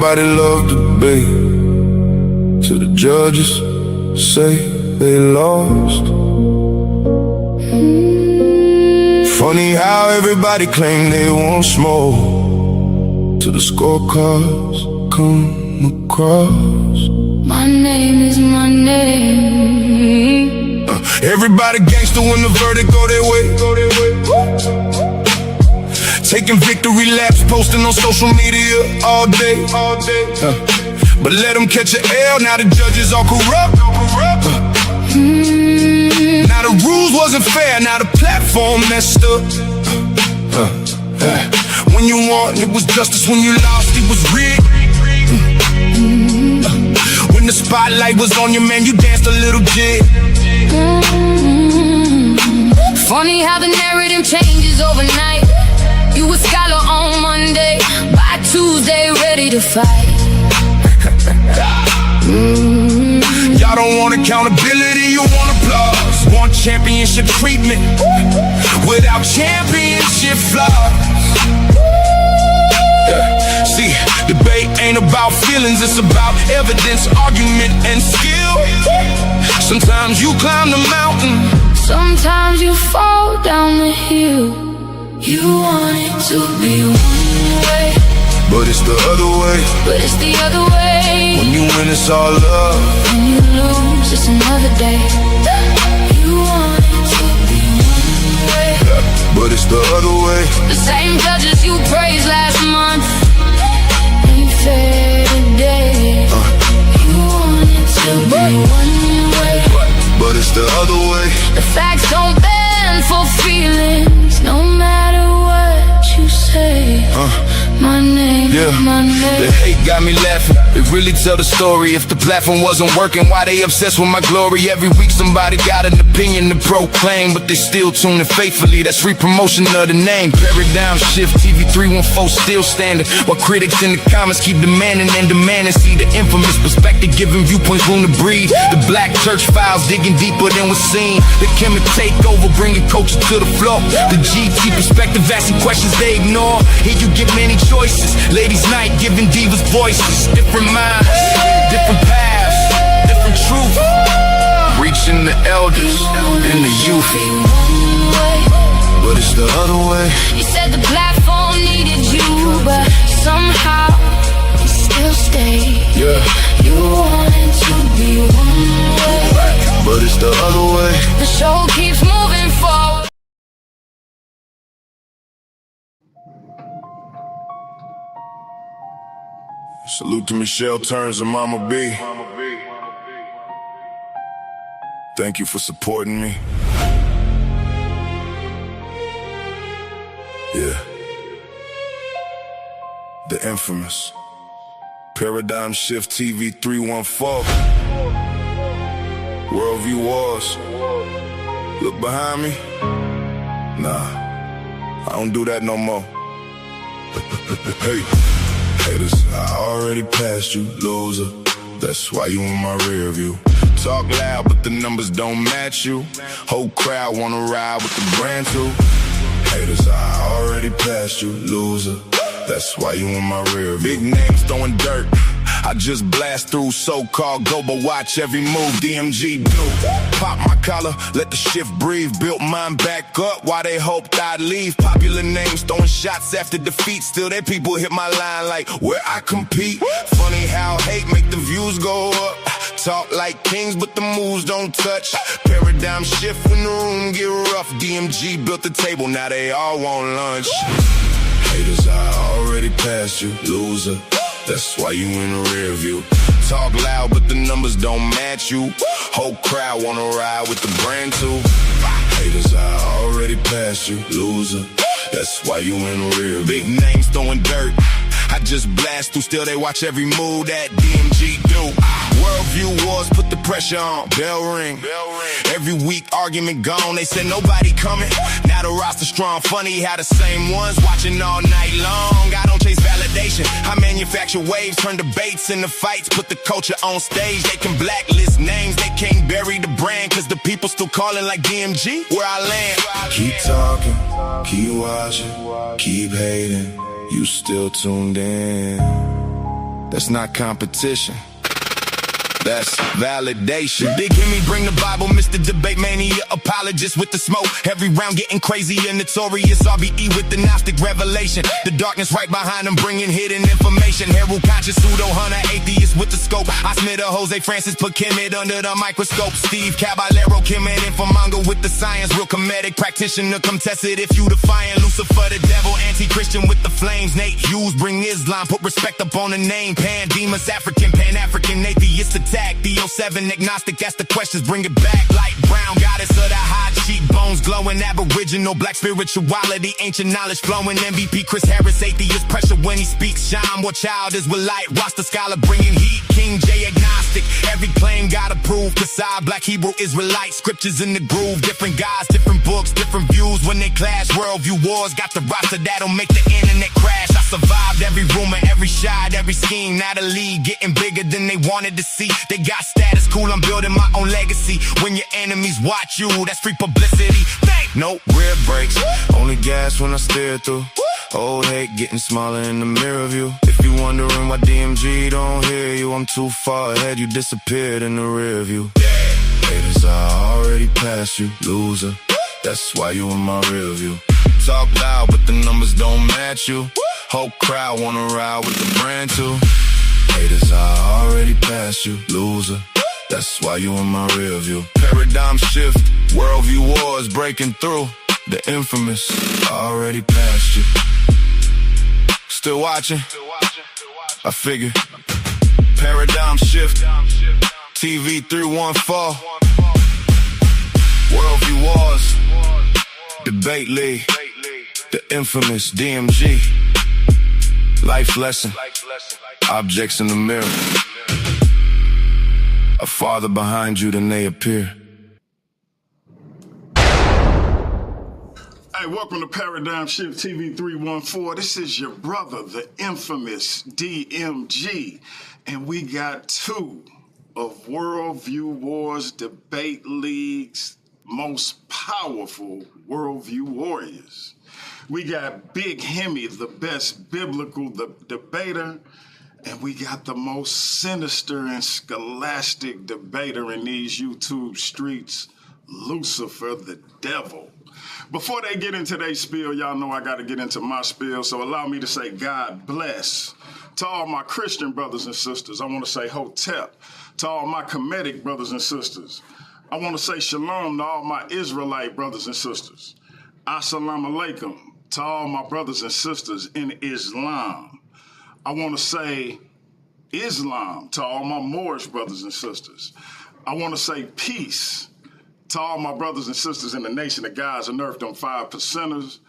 everybody love to debate, till the judges say they lost. Funny how everybody claim they want smoke, till the scorecards come across. My name is my name. Everybody gangster when the verdict go their way. Taking victory laps, posting on social media all day. But let them catch an L, now the judges all corrupt. Now the rules wasn't fair, now the platform messed up. When you won, it was justice. When you lost, it was rigged. When the spotlight was on you, man, you danced a little jig. Funny how the narrative changes overnight. You a scholar on Monday, by Tuesday ready to fight. Y'all don't want accountability, you want applause. Want championship treatment without championship flaws. See, debate ain't about feelings, it's about evidence, argument, and skill. Sometimes you climb the mountain, sometimes you fall down the hill. You want it to be one way, but it's the other way. but it's the other way. When you win, it's all love. When you lose, it's another day. You want it to be one way, but it's the other way. the same judges you praised last month ain't fair today. You want it to be one way, but it's the other way. the facts don't bend for feelings, no matter what you say. My name, my name. The hate got me laughing. It really tell the story. If the platform wasn't working, why they obsessed with my glory? Every week somebody got an opinion to proclaim, but they still tune in faithfully. That's free promotion of the name. Paradigm shift, TV 314 still standing, while critics in the comments keep demanding and demanding. See the infamous perspective, giving viewpoints room to breathe. The black church files digging deeper than was seen. The Himmy takeover, bringing culture to the floor. The GT perspective, asking questions they ignore. Here you get many choices. Ladies' night, giving divas voices. Different minds, different paths, different truth. Reaching the elders and the youth. But it's the other way. You said the platform needed you, but somehow you still stay. Yeah, You wanted to be one way, but it's the other way. the show keeps moving forward. Salute to Michelle Turns and Mama B. Thank you for supporting me. Yeah. The infamous Paradigm Shift TV 314. Worldview Warz. Look behind me. Nah, I don't do that no more. Hey. Haters, I already passed you, loser. That's why you in my rear view. Talk loud, but the numbers don't match you. Whole crowd wanna ride with the brand too. Haters, I already passed you, loser. That's why you in my rear view. Big names throwing dirt. I just blast through so-called go, but watch every move DMG do. Pop my collar, let the shift breathe. Built mine back up while they hoped I'd leave. Popular names throwing shots after defeat. Still their people hit my line like where I compete. Funny how hate make the views go up. Talk like kings, but the moves don't touch. Paradigm shift when the room get rough. DMG built the table, now they all want lunch. Haters, I already passed you, loser. That's why you in the rear view. Talk loud, but the numbers don't match you. Whole crowd wanna ride with the brand too. Haters, I already passed you, loser. That's why you in the rear view. Big names throwing dirt. I just blast through, still they watch every move that DMG do. Worldview Warz put the pressure on. Bell ring. Every week argument gone. They said nobody coming. Now the roster strong. Funny how the same ones watching all night long. I don't chase validation. I manufacture waves, turn debates into fights. Put the culture on stage. They can blacklist names. They can't bury the brand, cause the people still calling like DMG. Where I land. Keep talking, keep watching, keep hating. You still tuned in. That's not competition. That's validation. Big Himmy bring the Bible, Mr. Debate-Mania, apologist with the smoke. Every round getting crazy and notorious. RBE with the Gnostic revelation. The darkness right behind them bringing hidden information. Herald conscious, pseudo-hunter, atheist with the scope. I Smith a Jose Francis, put Kemet under the microscope. Steve Caballero, Kemet Infomongo with the science. Real comedic practitioner, come test it if you defiant. Lucifer the devil, anti-Christian with the flames. Nate Hughes bring Islam, put respect up on the name. Pan-Demas, African, Pan-African, atheist attack. The 07 agnostic, ask the questions, bring it back. Light brown, goddess of the high cheekbones, glowing aboriginal, black spirituality, ancient knowledge flowing. MVP Chris Harris, atheist pressure when he speaks. Shine, what child is with light? Rasta scholar bringing heat. King J agnostic, every claim gotta prove. Kasai, black Hebrew Israelite, scriptures in the groove. Different guys, different books, different views when they clash. Worldview Warz got the roster that'll make the internet crash. I survived every rumor, every shot, every scheme. Now the league getting bigger than they wanted to see. They got status, cool, I'm building my own legacy. When your enemies watch you, that's free publicity. No rear brakes, only gas when I steer through. Old hate getting smaller in the mirror view. If you wondering why DMG don't hear you, I'm too far ahead, you disappeared in the rear view. Haters, I already passed you, loser. That's why you in my rear view. Talk loud, but the numbers don't match you. Whole crowd wanna ride with the brand too. Haters, I already passed you, loser. That's why you in my rear view. Paradigm shift, worldview wars breaking through. The infamous, I already passed you. Still watching? I figure. Paradigm shift, TV 314. Worldview Warz Debate-League. The infamous DMG. Life lesson. Objects in the mirror. A farther behind you than they appear. Hey, welcome to Paradigm Shift TV 314. This is your brother, the infamous DMG. And we got two of Worldview Warz Debate-League's most powerful worldview warriors. We got Big Himmy, the best biblical debater, and we got the most sinister and scholastic debater in these YouTube streets, Lucifer the devil. Before they get into their spiel, y'all know I got to get into my spiel, so allow me to say God bless. To all my Christian brothers and sisters, I want to say Hotep. To all my Kemetic brothers and sisters, I want to say Shalom to all my Israelite brothers and sisters. Assalamu alaikum to all my brothers and sisters in Islam. I want to say Islam to all my Moorish brothers and sisters. I want to say peace to all my brothers and sisters in the nation of God's and earth, them 5%ers.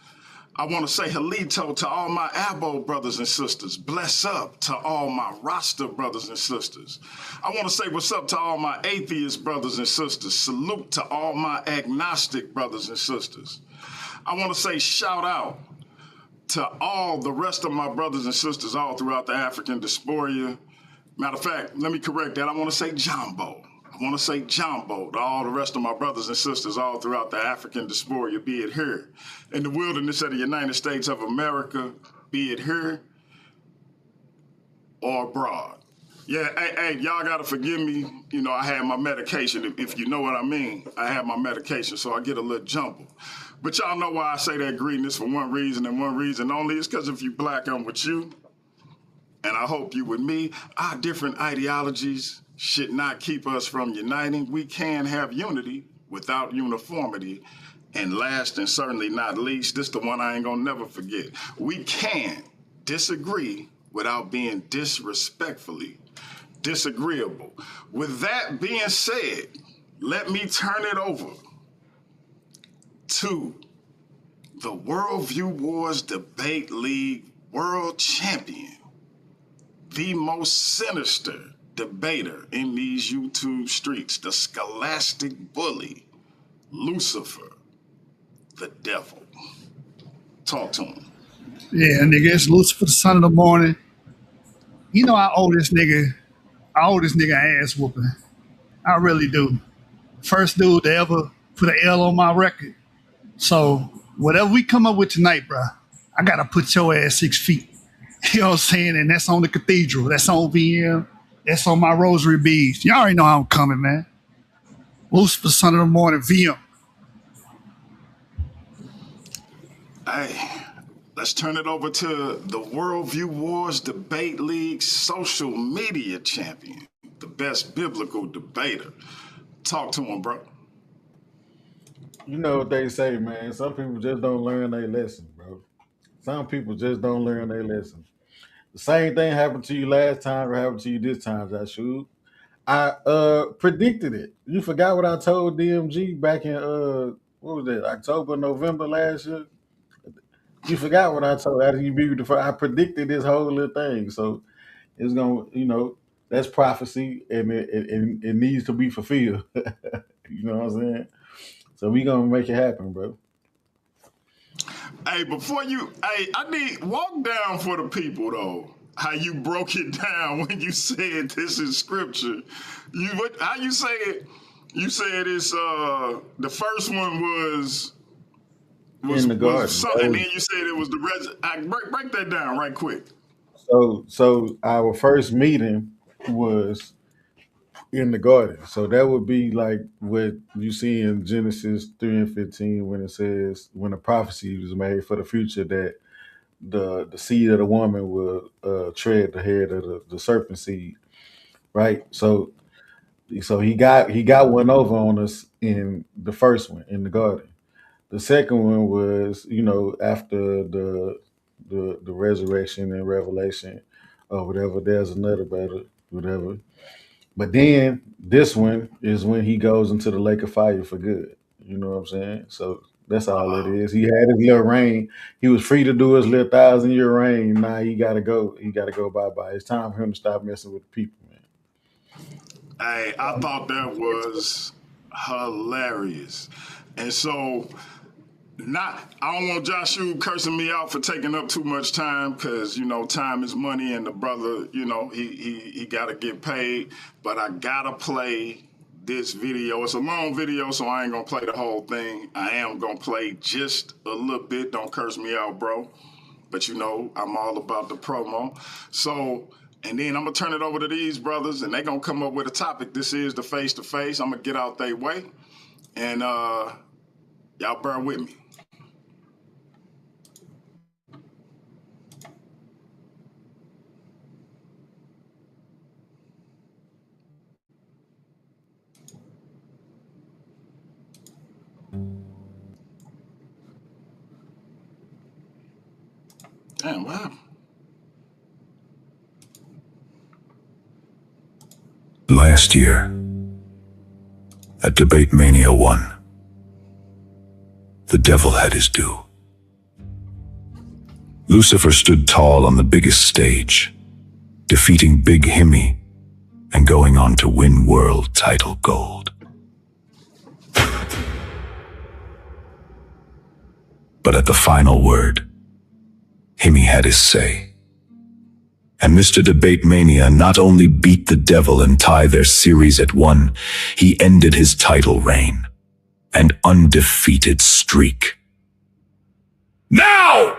I want to say Halito to all my Abo brothers and sisters. Bless up to all my Rasta brothers and sisters. I want to say what's up to all my atheist brothers and sisters. Salute to all my agnostic brothers and sisters. I want to say shout out to all the rest of my brothers and sisters all throughout the African diaspora. Matter of fact, let me correct that. I want to say Jumbo. I want to say Jumbo to all the rest of my brothers and sisters all throughout the African diaspora, be it here in the wilderness of the United States of America, be it here or abroad. Yeah, hey, y'all got to forgive me. You know, I had my medication, if you know what I mean. I had my medication, so I get a little jumbled. But y'all know why I say that greediness for one reason and one reason only. It's because if you black, I'm with you. And I hope you with me. Our different ideologies should not keep us from uniting. We can have unity without uniformity. And last and certainly not least, this is the one I ain't gonna never forget. We can disagree without being disrespectfully disagreeable. With that being said, let me turn it over to the Worldview Warz Debate-League world champion, the most sinister debater in these YouTube streets, the scholastic bully, Lucifer the devil. Talk to him. Yeah, nigga, it's Lucifer, the son of the morning. You know I owe this nigga ass whooping. I really do. First dude to ever put an L on my record. So whatever we come up with tonight, bro, I gotta put your ass 6 feet. You know what I'm saying? And that's on the cathedral. That's on VM. That's on my rosary beads. Y'all already know how I'm coming, man. Lucifer, son of the morning, VM. Hey, let's turn it over to the Worldview Warz Debate-League social media champion, the best biblical debater. Talk to him, bro. You know what they say, man. Some people just don't learn their lesson, bro. Some people just don't learn their lesson. The same thing happened to you last time or happened to you this time, Joshua. I predicted it. You forgot what I told DMG back in what was it, October, November last year? You forgot what I told after you beat the first. I predicted this whole little thing. So it's gonna, that's prophecy and it needs to be fulfilled. You know what I'm saying? So we gonna make it happen, bro. Hey, I need walk down for the people though. How you broke it down when you said this is scripture. How you say it? You said it's the first one was In the garden. and then you said it was the break that down right quick. So our first meeting was in the garden. So that would be like what you see in Genesis 3 and 15 when it says, when a prophecy was made for the future that the seed of the woman will tread the head of the serpent seed, right? So he got one over on us in the first one in the garden. The second one was, after the resurrection and revelation or whatever. There's another better, whatever. But then this one is when he goes into the lake of fire for good. You know what I'm saying? So that's all it is. He had his little reign. He was free to do his little 1,000-year reign. Now he gotta go. He gotta go bye-bye. It's time for him to stop messing with the people, man. Hey, I thought that was hilarious. And so I don't want Joshua cursing me out for taking up too much time because, time is money and the brother, he got to get paid. But I got to play this video. It's a long video, so I ain't going to play the whole thing. I am going to play just a little bit. Don't curse me out, bro. But, I'm all about the promo. So, and then I'm going to turn it over to these brothers, and they're going to come up with a topic. This is the Face2Face. I'm going to get out their way. And y'all bear with me. Damn, wow. Last year, at Debate-Mania 1, the devil had his due. Lucifer stood tall on the biggest stage, defeating Big Himmy and going on to win world title gold. But at the final word, Himmy had his say. And Mr. Debate-Mania not only beat the devil and tied their series at 1, he ended his title reign, an undefeated streak. Now!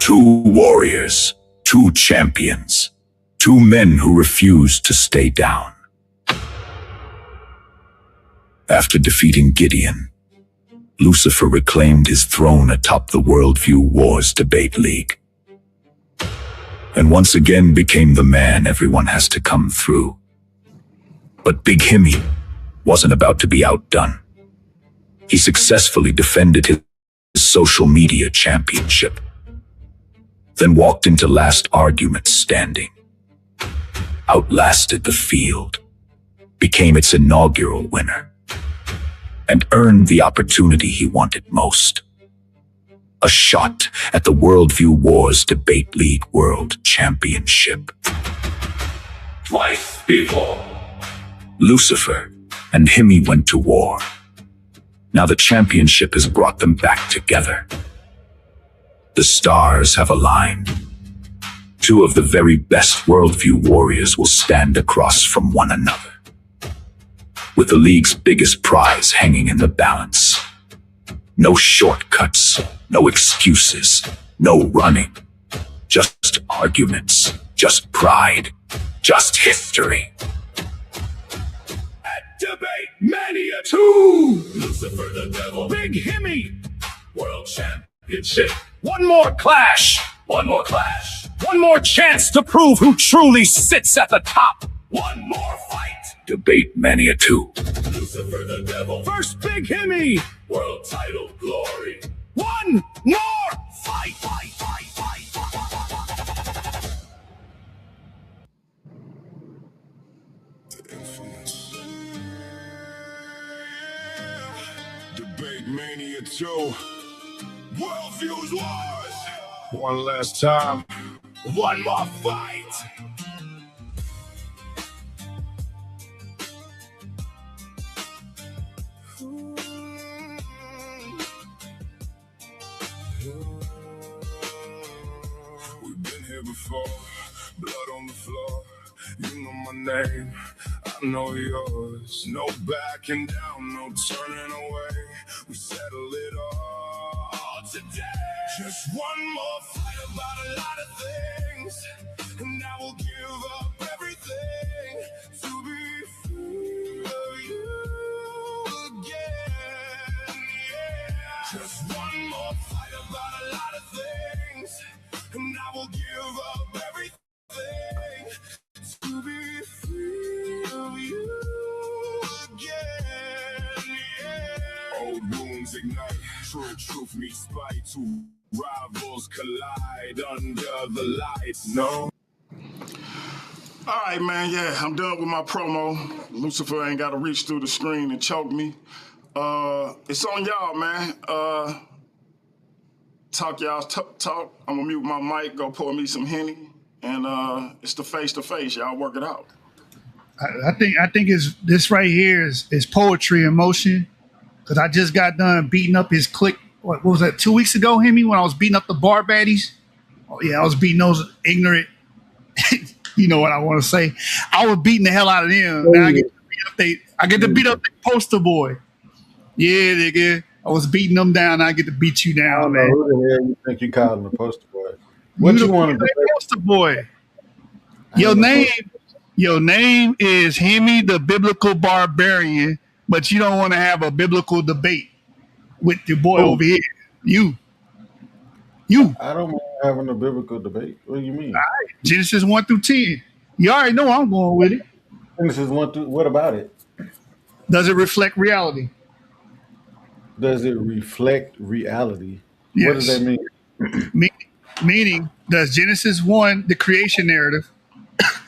2 warriors, 2 champions, 2 men who refused to stay down. After defeating Gideon, Lucifer reclaimed his throne atop the Worldview Warz Debate-League, and once again became the man everyone has to come through. But Big Himmy wasn't about to be outdone. He successfully defended his social media championship, then walked into last argument standing, outlasted the field, became its inaugural winner, and earned the opportunity he wanted most. A shot at the Worldview Warz Debate-League World Championship. Twice before, Lucifer and Himmy went to war. Now the championship has brought them back together. The stars have aligned. 2 of the very best Worldview warriors will stand across from one another, with the league's biggest prize hanging in the balance. No shortcuts, no excuses, no running, just arguments, just pride, just history. At Debate-Mania 2, Lucifer the Devil, Big Himmy, World Championship. One more clash, one more clash, one more chance to prove who truly sits at the top. One more fight. Debate-Mania 2, Lucifer the Devil, first Big Himmy, world title glory. One more fight. Debate-Mania 2. Worldview Warz. One last time. One more fight. We've been here before, blood on the floor. You know my name, I know yours. No backing down, no turning away. We settle it all today. Just one more fight about a lot of things, and I will give up everything to be free of you again. Yeah. Just one more fight about a lot of things, and I will give up everything to be free of you again. Yeah. Old wounds ignite, truth meets spite. Two rivals collide under the lights. No. All right, man. Yeah, I'm done with my promo. Lucifer ain't got to reach through the screen and choke me. It's on y'all, man. Talk y'all talk. I'm gonna mute my mic. Go pour me some Henny, and it's the face-to-face. Y'all work it out. I think this right here is poetry in motion. Because I just got done beating up his clique. What was that, 2 weeks ago, Himmy, when I was beating up the bar baddies? Oh, yeah, I was beating those ignorant, you know what I want to say. I was beating the hell out of them. Now I get to beat up the poster boy. Yeah, nigga. I was beating them down. Now I get to beat you down, man. Who the hell you think you calling the poster boy? What you want to do? Poster boy. Your name is Himmy the Biblical Barbarian, but you don't want to have a biblical debate with your boy over here. You. I don't mind having a biblical debate. What do you mean? All right. Genesis 1 through 10. You already know I'm going with it. Genesis 1 through, what about it? Does it reflect reality? Does it reflect reality? Yes. What does that mean? Meaning, does Genesis 1, the creation narrative,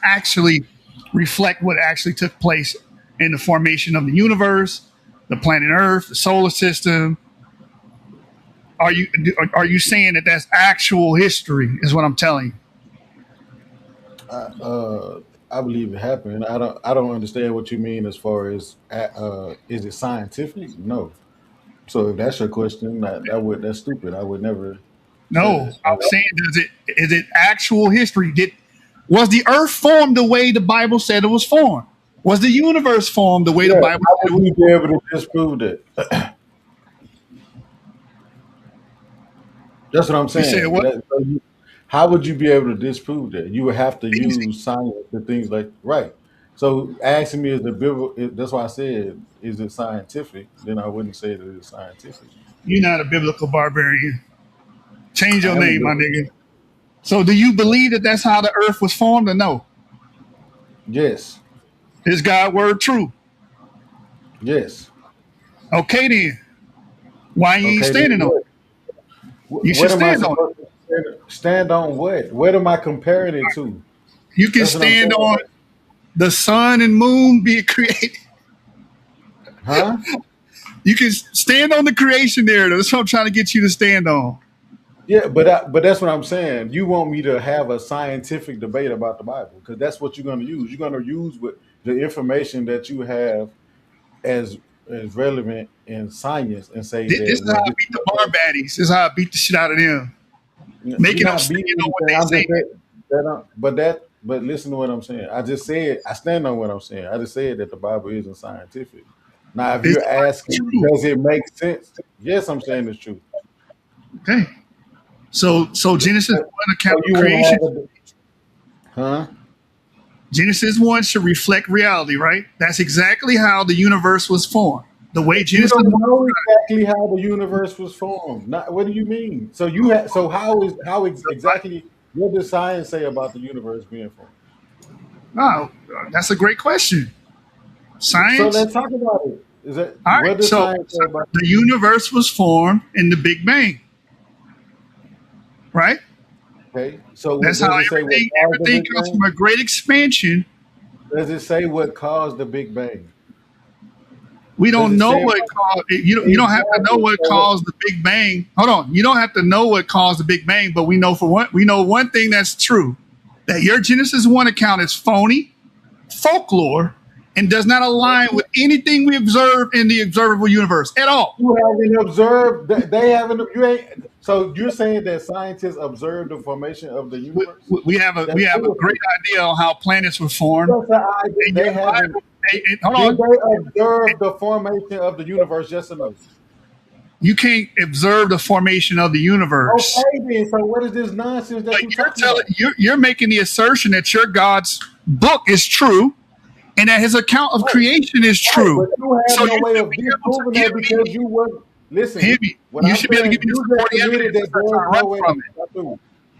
actually reflect what actually took place in the formation of the universe, the planet Earth, the solar system? Are you saying that that's actual history? Is what I'm telling you. I believe it happened. I don't understand what you mean as far as is it scientific? No. So if that's your question, that's stupid. I would never. No, I'm saying, is it actual history? Was the Earth formed the way the Bible said it was formed? Was the universe formed the way the Bible said it was formed? How would you be able to disprove that? That's what I'm saying. You said what? How would you be able to disprove that? You would have to use science and things like right. So asking me is the biblical. That's why I said, is it scientific? Then I wouldn't say that it's scientific. You're not a biblical barbarian. Change your name, my nigga. So do you believe that that's how the Earth was formed or no? Yes. Is God's word true? Yes. Okay then. Why you ain't standing on it? You should stand on it. Stand on what? What am I comparing it to? You can stand on the sun and moon being created. Huh? You can stand on the creation narrative. That's what I'm trying to get you to stand on. Yeah, but that's what I'm saying. You want me to have a scientific debate about the Bible because that's what you're going to use. You're going to use the information that you have as relevant in science and say this is how I beat the bar baddies. This is how I beat the shit out of them. Making them stand on what they say. But listen to what I'm saying. I just said I stand on what I'm saying. I just said that the Bible isn't scientific. Now, if you're asking, does it make sense? Yes, I'm saying it's true. Okay. So Genesis 1 account you of would creation. have huh? Genesis 1 should reflect reality, right? That's exactly how the universe was formed. The way You Genesis don't 1, know exactly how the universe was formed. Not, what do you mean? So you have. So exactly? What does science say about the universe being formed? oh, that's a great question. So Science. let's talk about it. Is that All right. what does So science say about? the universe was formed in the Big Bang, right? Okay. So That's how does it say what caused the everything Big comes from Bang? a great expansion. Does it say what caused the Big Bang? We Does don't it know say what caused you don't have to know exactly? what caused the Big Bang. Hold on. You don't have to know what caused the Big Bang, but we know one thing that's true. That your Genesis 1 account is phony, folklore, and does not align with anything we observe in the observable universe at all. You haven't observed that they haven't. You ain't. So you're saying that scientists observed the formation of the universe? We have a That's great bullshit. idea on how planets were formed. That's the idea. And They your haven't. Bible, hold Did on. they observe the formation of the universe? Yes or no? You can't observe the formation of the universe. Okay, then. So what is this nonsense that But you're talking about? you're making the assertion that your God's book is true and that his account of creation is Right, true. but you have So no you way should of be able to disproving give that because me, you wouldn't listen. Himmy, What you I'm should be able to saying, give me the you just supporting admitted evidence that to try there's to run no way. from it.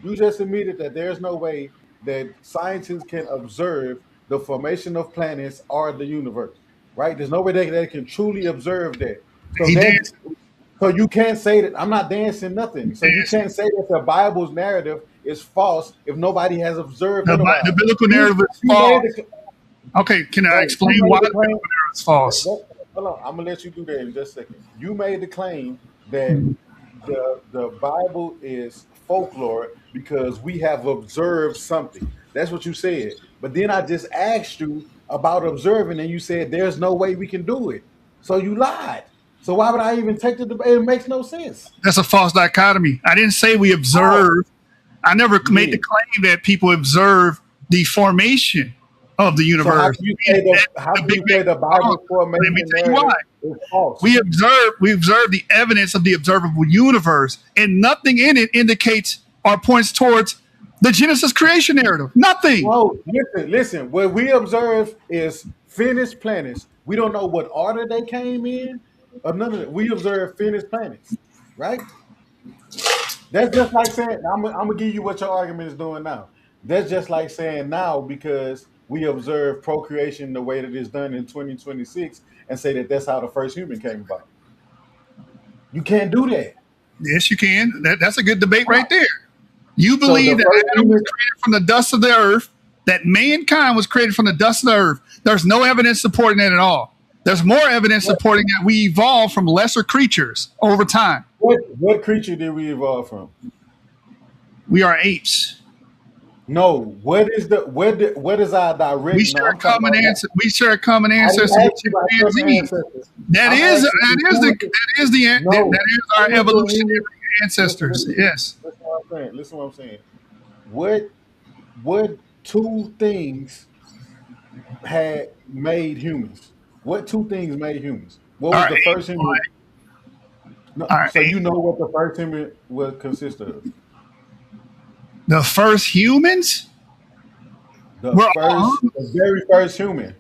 You just admitted that there's no way that scientists can observe the formation of planets or the universe. Right? There's no way they can truly observe that. So He that danced. so you can't say that I'm not dancing nothing. So you can't say that the Bible's narrative is false if nobody has observed it The while. biblical You narrative is you made false. the Okay, can I right. You explain made why the the claim. biblical narrative is false? Hold on, I'm gonna let you do that in just a second. You made the claim that the Bible is folklore because we have observed something. That's what you said. But then I just asked you about observing, and you said there's no way we can do it. So you lied. So why would I even take the debate? It makes no sense. That's a false dichotomy. I didn't say we How? observe. I never You made the did. claim that people observe the formation of the So how universe. can you say The Big Bang. the Hold on. Bible Let me formation tell you why. narrative is false? We observe the evidence of the observable universe, and nothing in it indicates or points towards the Genesis creation narrative. Nothing. No, listen. What we observe is finished planets. We don't know what order they came in, or none of that. We observe finished planets, right? That's just like saying I'm gonna give you what your argument is doing now. That's just like saying now because we observe procreation the way that it's done in 2026 and say that that's how the first human came about. You can't do that. Yes, you can. That's a good debate right there. You So believe the that first Adam was human, created from the dust of the earth, that mankind was created from the dust of the earth. There's no evidence supporting that at all. There's more evidence supporting that we evolved from lesser creatures over time. what creature did we evolve from? We are apes. No, what is our direct? We No, share a I'm talking common about. answer. We share a common I didn't ancestor with ask you about your chimpanzees. ancestors. That I'm is asking no. that is our Listen, evolutionary listen, ancestors. listen, Yes. listen what I'm saying. Listen what I'm saying. What two things had made humans? What two things made humans? What was Our the ape, first human? No, our so ape. you know what the first human would consist of? The first humans. The We're all very first human.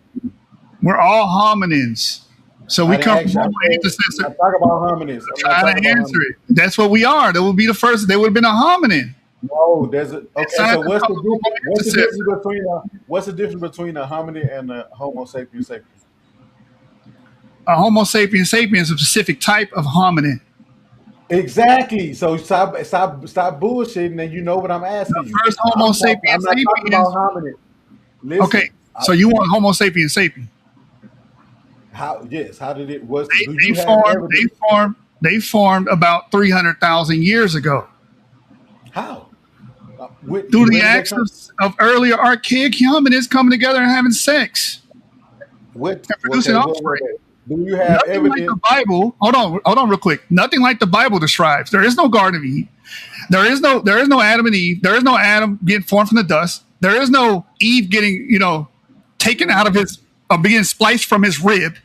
we're all hominins. So I we didn't come ask from you. Homo I'm antecessor. not talking about hominids. I'm not Trying talking to about answer hominids. it. That's what we are. That would be the first. They would have been a hominin. No, there's a okay. Sign So to become a Homo antecessor. what's the difference between a hominid and a Homo sapiens sapiens? A Homo sapiens sapiens is a specific type of hominin. Exactly. So stop bullshitting, and you know what I'm asking you. First Homo I'm sapiens not talking about sapiens. hominid. Okay, Listen, so you want Homo sapiens sapien? how? Yes. How did it? Was They, do they you have formed. evidence? They formed about 300,000 years ago How? through Where the did they acts come? of earlier archaic hominids coming together and having sex What? and producing Okay. What were offspring. they? Do you have Nothing like evidence? the Bible. Hold on, real quick. Nothing like the Bible describes. There is no Garden of Eden. There is no Adam and Eve. There is no Adam getting formed from the dust. There is no Eve getting taken out of his being spliced from his rib.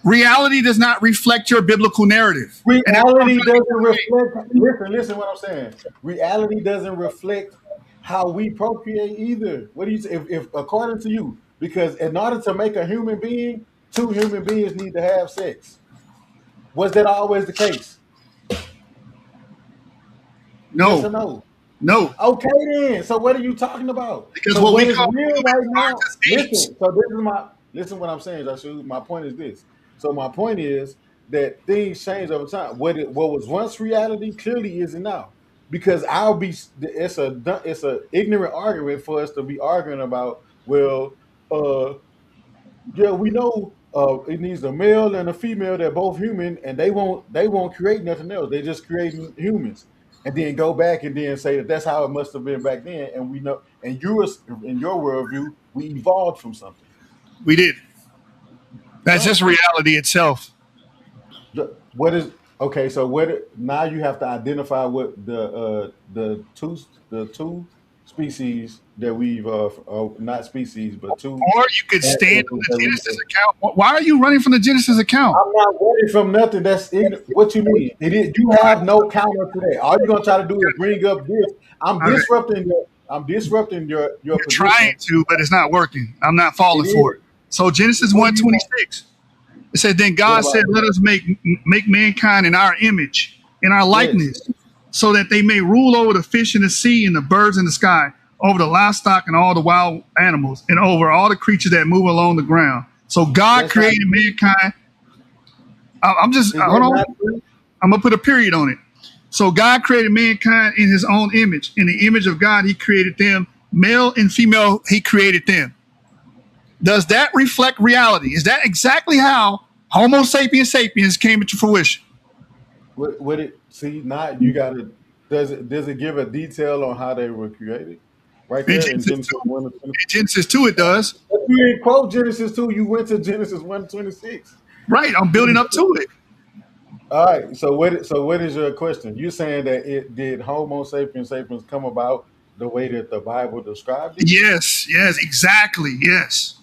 reality does not reflect your biblical narrative. Reality doesn't reflect. Listen, what I'm saying. Reality doesn't reflect how we procreate either. What do you say? If according to you, because in order to make a human being, two human beings need to have sex. Was that always the case? Yes or No, no? no, Okay, then. So what are you talking about? because So what what we is call real humans right are now? just apes. Listen. So this is my listen. What I'm saying, Joshua. My point is this. So my point is that things change over time. What was once reality clearly isn't now, because it's a ignorant argument for us to be arguing about. Well, uh, yeah, we know it needs a male and a female. They're both human, and they won't create nothing else. They're just creating humans, and then go back and then say that that's how it must have been back then. And we know, and yours in your worldview, we evolved from something, We did. That's right? just reality itself. What is okay? So now you have to identify what the two species that we've not species but two Or you could stand on ancestors the that we. Genesis account. Why are you running from the Genesis account? I'm not running from nothing. That's ignorant. What you mean? It is. You have no counter to that. All you're gonna try to do is bring up this. I'm All right. disrupting your. I'm disrupting your You're position. trying to, but it's not working. I'm not It falling for is. it. So Genesis What do you want? 1:26. It said, then What God about said, let us make mankind in our image, in our yes? likeness, so that they may rule over the fish in the sea and the birds in the sky, over the livestock and all the wild animals, and over all the creatures that move along the ground. So God That's not created true. mankind. I'm just Is hold that on. not true? I'm gonna put a period on it. So God created mankind in His own image. In the image of God, He created them, male and female. He created them. Does that reflect reality? Is that exactly how Homo sapiens sapiens came into fruition? What it? See, now you got to. Does it give a detail on how they were created? Right In there in Genesis Genesis 2, 1 to 20. in Genesis 2 it does. But you didn't quote Genesis 2. You went to Genesis 1:26. Right, I'm building up to it. All right. So what is your question? You're saying that it did Homo sapiens sapiens come about the way that the Bible described it? Yes, yes, exactly. Yes.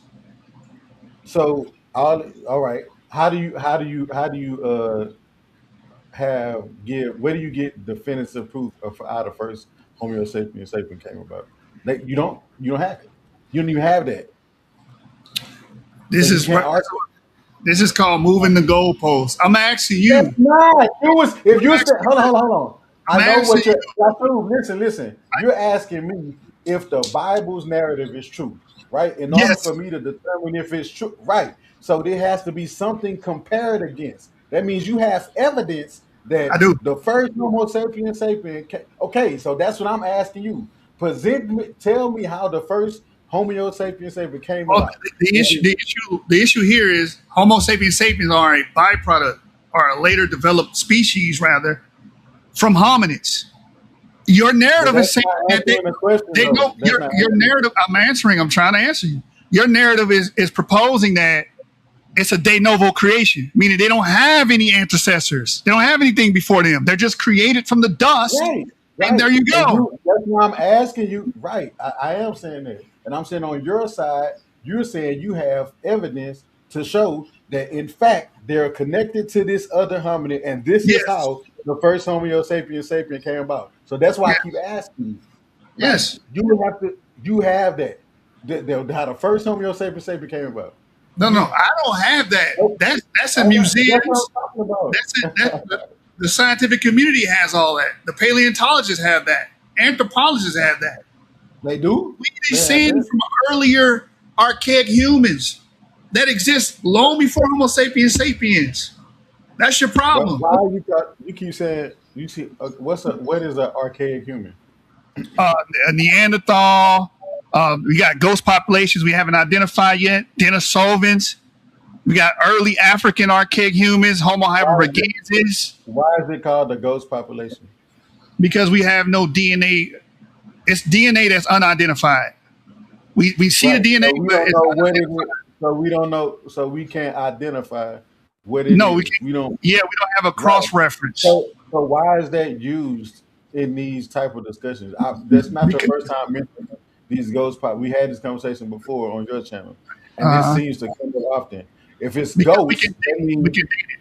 So all right. How do you have give where do you get definitive proof of how the first Homo sapiens sapien came about? That you don't have it. You don't even have that. So This you is can't what argue. this is called moving the goalpost. I'm asking That's you. not. You was if I'm you said asking hold on, you. hold on, hold on. I'm I know asking what you. you're listen. You're asking me if the Bible's narrative is true, right? In order Yes, for me to determine if it's true, right? So there has to be something compared against. That means you have evidence I that do. the first Homo sapiens sapien. Okay, so that's what I'm asking you. Tell me how the first Homo sapiens sapien came Well, about. the Is issue, it the issue, the issue here is Homo sapiens sapiens are a byproduct or a later developed species, rather, from hominids. Your but narrative that's is saying not that answering the question they though. know That's not your answering. narrative. I'm answering. I'm trying to answer you. Your narrative is proposing that it's a de novo creation, meaning they don't have any ancestors. They don't have anything before them. They're just created from the dust, Right, and right. there you And go. that's why I'm asking you, right. I am saying that. And I'm saying on your side, you're saying you have evidence to show that in fact they're connected to this other hominid, and this is Yes, how the first Homo sapiens sapien came about. So that's why I keep yes, asking you. Right. yes. You have that. How the first Homo sapiens sapien came about. No, no, You I don't have that. oh, That's in that's what museums. I'm talking about. That's it. The scientific community has all that. The paleontologists have that. Anthropologists have that. They do? We They have descend that? from earlier archaic humans that exist long before Homo sapiens sapiens. That's your problem. Why you keep saying you see what is an archaic human? Uh, Neanderthal. We got ghost populations we haven't identified yet. Denisovans. We got early African archaic humans, Homo Why is it heidelbergensis, why is it called the ghost population? because we have no DNA. It's DNA that's unidentified. We see the Right. DNA, So we but don't it's know what is it. So we don't know. So we can't identify what it no, we is. can't. We don't. Yeah, we don't have a Right. cross reference So why is that used in these type of discussions? That's not your because first time mentioning these ghost pop. We had this conversation before on your channel, and this uh, seems to come up often. If it's Because we ghosts, can that date, we means can date it.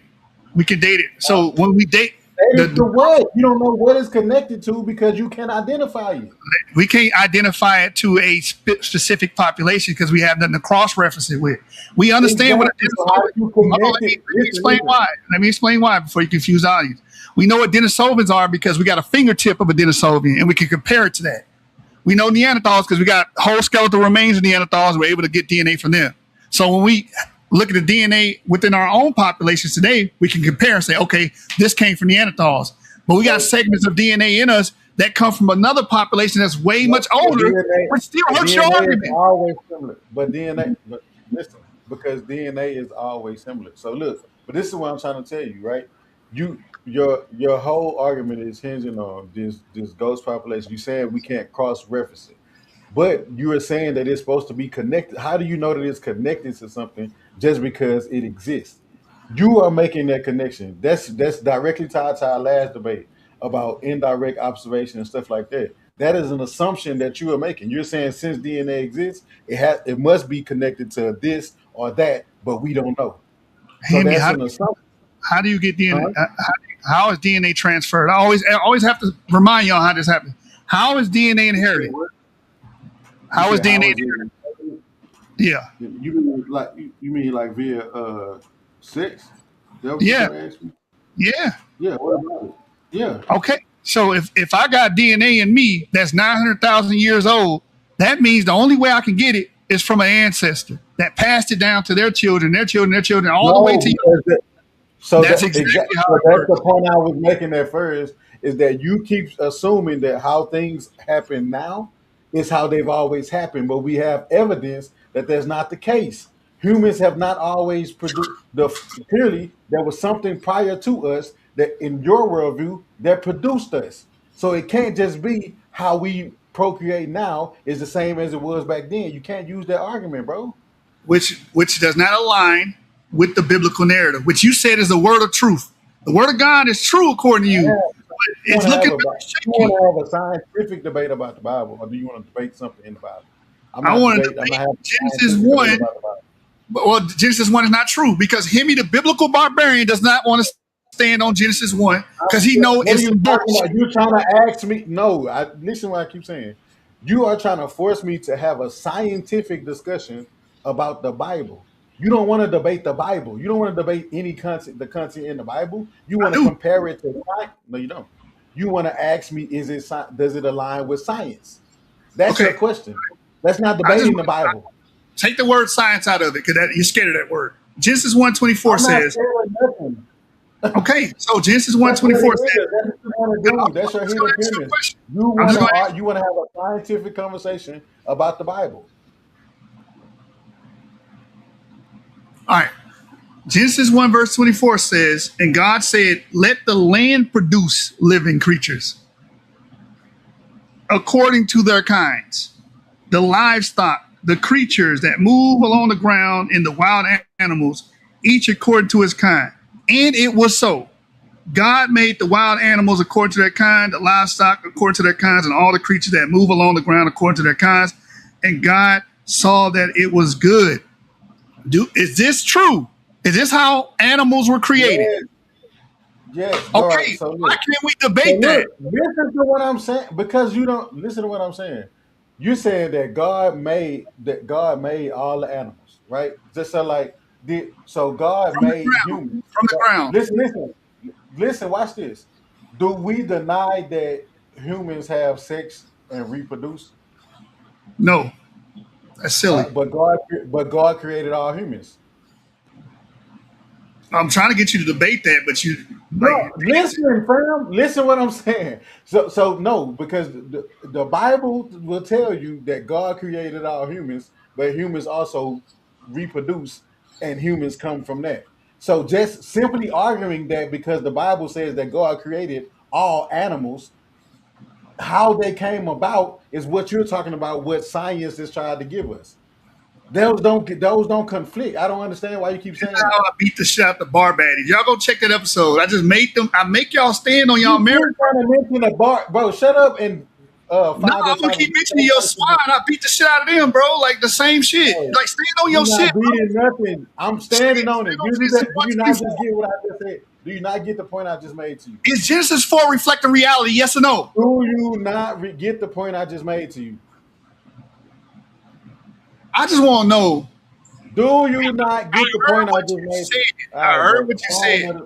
We can date it. So when we date, related to what? You don't know what it's connected to because you can't identify it. we can't identify it to a specific population because we have nothing to cross-reference it with. We understand what a Exactly. So how Denisovan. you Hold on, connect let me it? Listen, explain listen. why. Let me explain why before you confuse the audience. We know what Denisovans are because we got a fingertip of a Denisovan and we can compare it to that. We know Neanderthals because we got whole skeletal remains of Neanderthals. We're able to get DNA from them. So when we look at the DNA within our own populations today, we can compare and say, okay, this came from Neanderthals. But we got segments of DNA in us that come from another population that's way much older, which still hurts your DNA is argument. always similar. But listen, because DNA is always similar. So look, but this is what I'm trying to tell you, right? Your whole argument is hinging on this ghost population. You saying we can't cross reference it. But you are saying that it's supposed to be connected. How do you know that it's connected to something just because it exists? You are making that connection. That's directly tied to our last debate about indirect observation and stuff like that. That is an assumption that you are making. You're saying since DNA exists, it must be connected to this or that, but we don't know. So Himmy, that's an assumption. how do you get DNA? Huh? How is DNA transferred? I always have to remind y'all how this happens. How is DNA inherited? How is DNA inherited? Yeah. You mean like via sex? That what Yeah. you asked me? Yeah. Yeah. What about it? Yeah. Okay. So if I got DNA in me that's 900,000 years old, that means the only way I can get it is from an ancestor that passed it down to their children, all the way to you. That's exactly how it that's works. the point I was making at first, is that you keep assuming that how things happen now is how they've always happened, but we have evidence that that's not the case. Humans have not always produced clearly there was something prior to us that in your worldview that produced us. So it can't just be how we procreate now is the same as it was back then. You can't use that argument, bro. which does not align with the biblical narrative, which you said is the word of truth. The word of God is true according to you. But it's looking You shaky. want to have a scientific debate about the Bible, or do you want to debate something in the Bible? I want to debate Genesis 1. Well, Genesis 1 is not true because Himmy, the biblical barbarian, does not want to stand on Genesis 1 because he knows it's bullshit. You're trying to ask me. No, listen to what I keep saying. You are trying to force me to have a scientific discussion about the Bible. You don't want to debate the Bible. You don't want to debate any content, the content in the Bible. You want to compare it to science. No, you don't. You want to ask me, does it align with science? That's your question. That's not debating the Bible. Take the word science out of it because you're scared of that word. Genesis 1:24 says. Okay, so Genesis 1:24 says. That's your hidden premise. You want to have a scientific conversation about the Bible. All right. Genesis 1:24 says, and God said, let the land produce living creatures according to their kinds, the livestock, the creatures that move along the ground, and the wild animals, each according to his kind. And it was so. God made the wild animals according to their kind, the livestock according to their kinds, and all the creatures that move along the ground according to their kinds. And God saw that it was good. Is this true? Is this how animals were created? Yes. Okay. Right, so why can't we debate that? Listen to what I'm saying, because you don't listen to what I'm saying. You're saying that God made all the animals, right? Just so God made humans from the ground. Listen. Watch this. Do we deny that humans have sex and reproduce? No. That's silly. But God created all humans. I'm trying to get you to debate that, but you listen, fam. Listen what I'm saying. So no, because the Bible will tell you that God created all humans, but humans also reproduce, and humans come from that. So just simply arguing that because the Bible says that God created all animals, how they came about is what you're talking about, what science is trying to give us. Those don't conflict. I don't understand why you keep saying that. I beat the shit out the bar baddies. Y'all go check that episode. I just made them. I make y'all stand on y'all merit. Trying to mention a bar, bro. Shut up and No, I'm gonna keep mentioning your swine. I beat the shit out of them, bro. Like the same shit. Like stand on your You're shit, not bro. beating nothing. I'm standing on it. Stand on Do Genesis you not just 1:24. get what I just said? Do you not get the point I just made to you? Is Genesis 4 reflecting reality? Yes or no? Do you not get the point I just made to you? I just want to know. Do you not get the I heard point I what just you made? said. All I right, heard bro. what you said.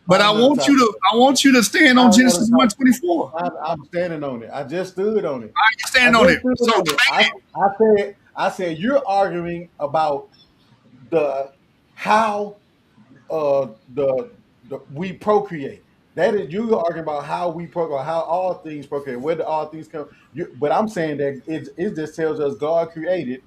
But I I want you to stand on Genesis 1:24. I'm standing on it. I just stood on it. I stand on it. So debate it. I said you're arguing about the how the we procreate. That is, you arguing about how we procreate, how all things procreate, where do all things come. But I'm saying that it just tells us God created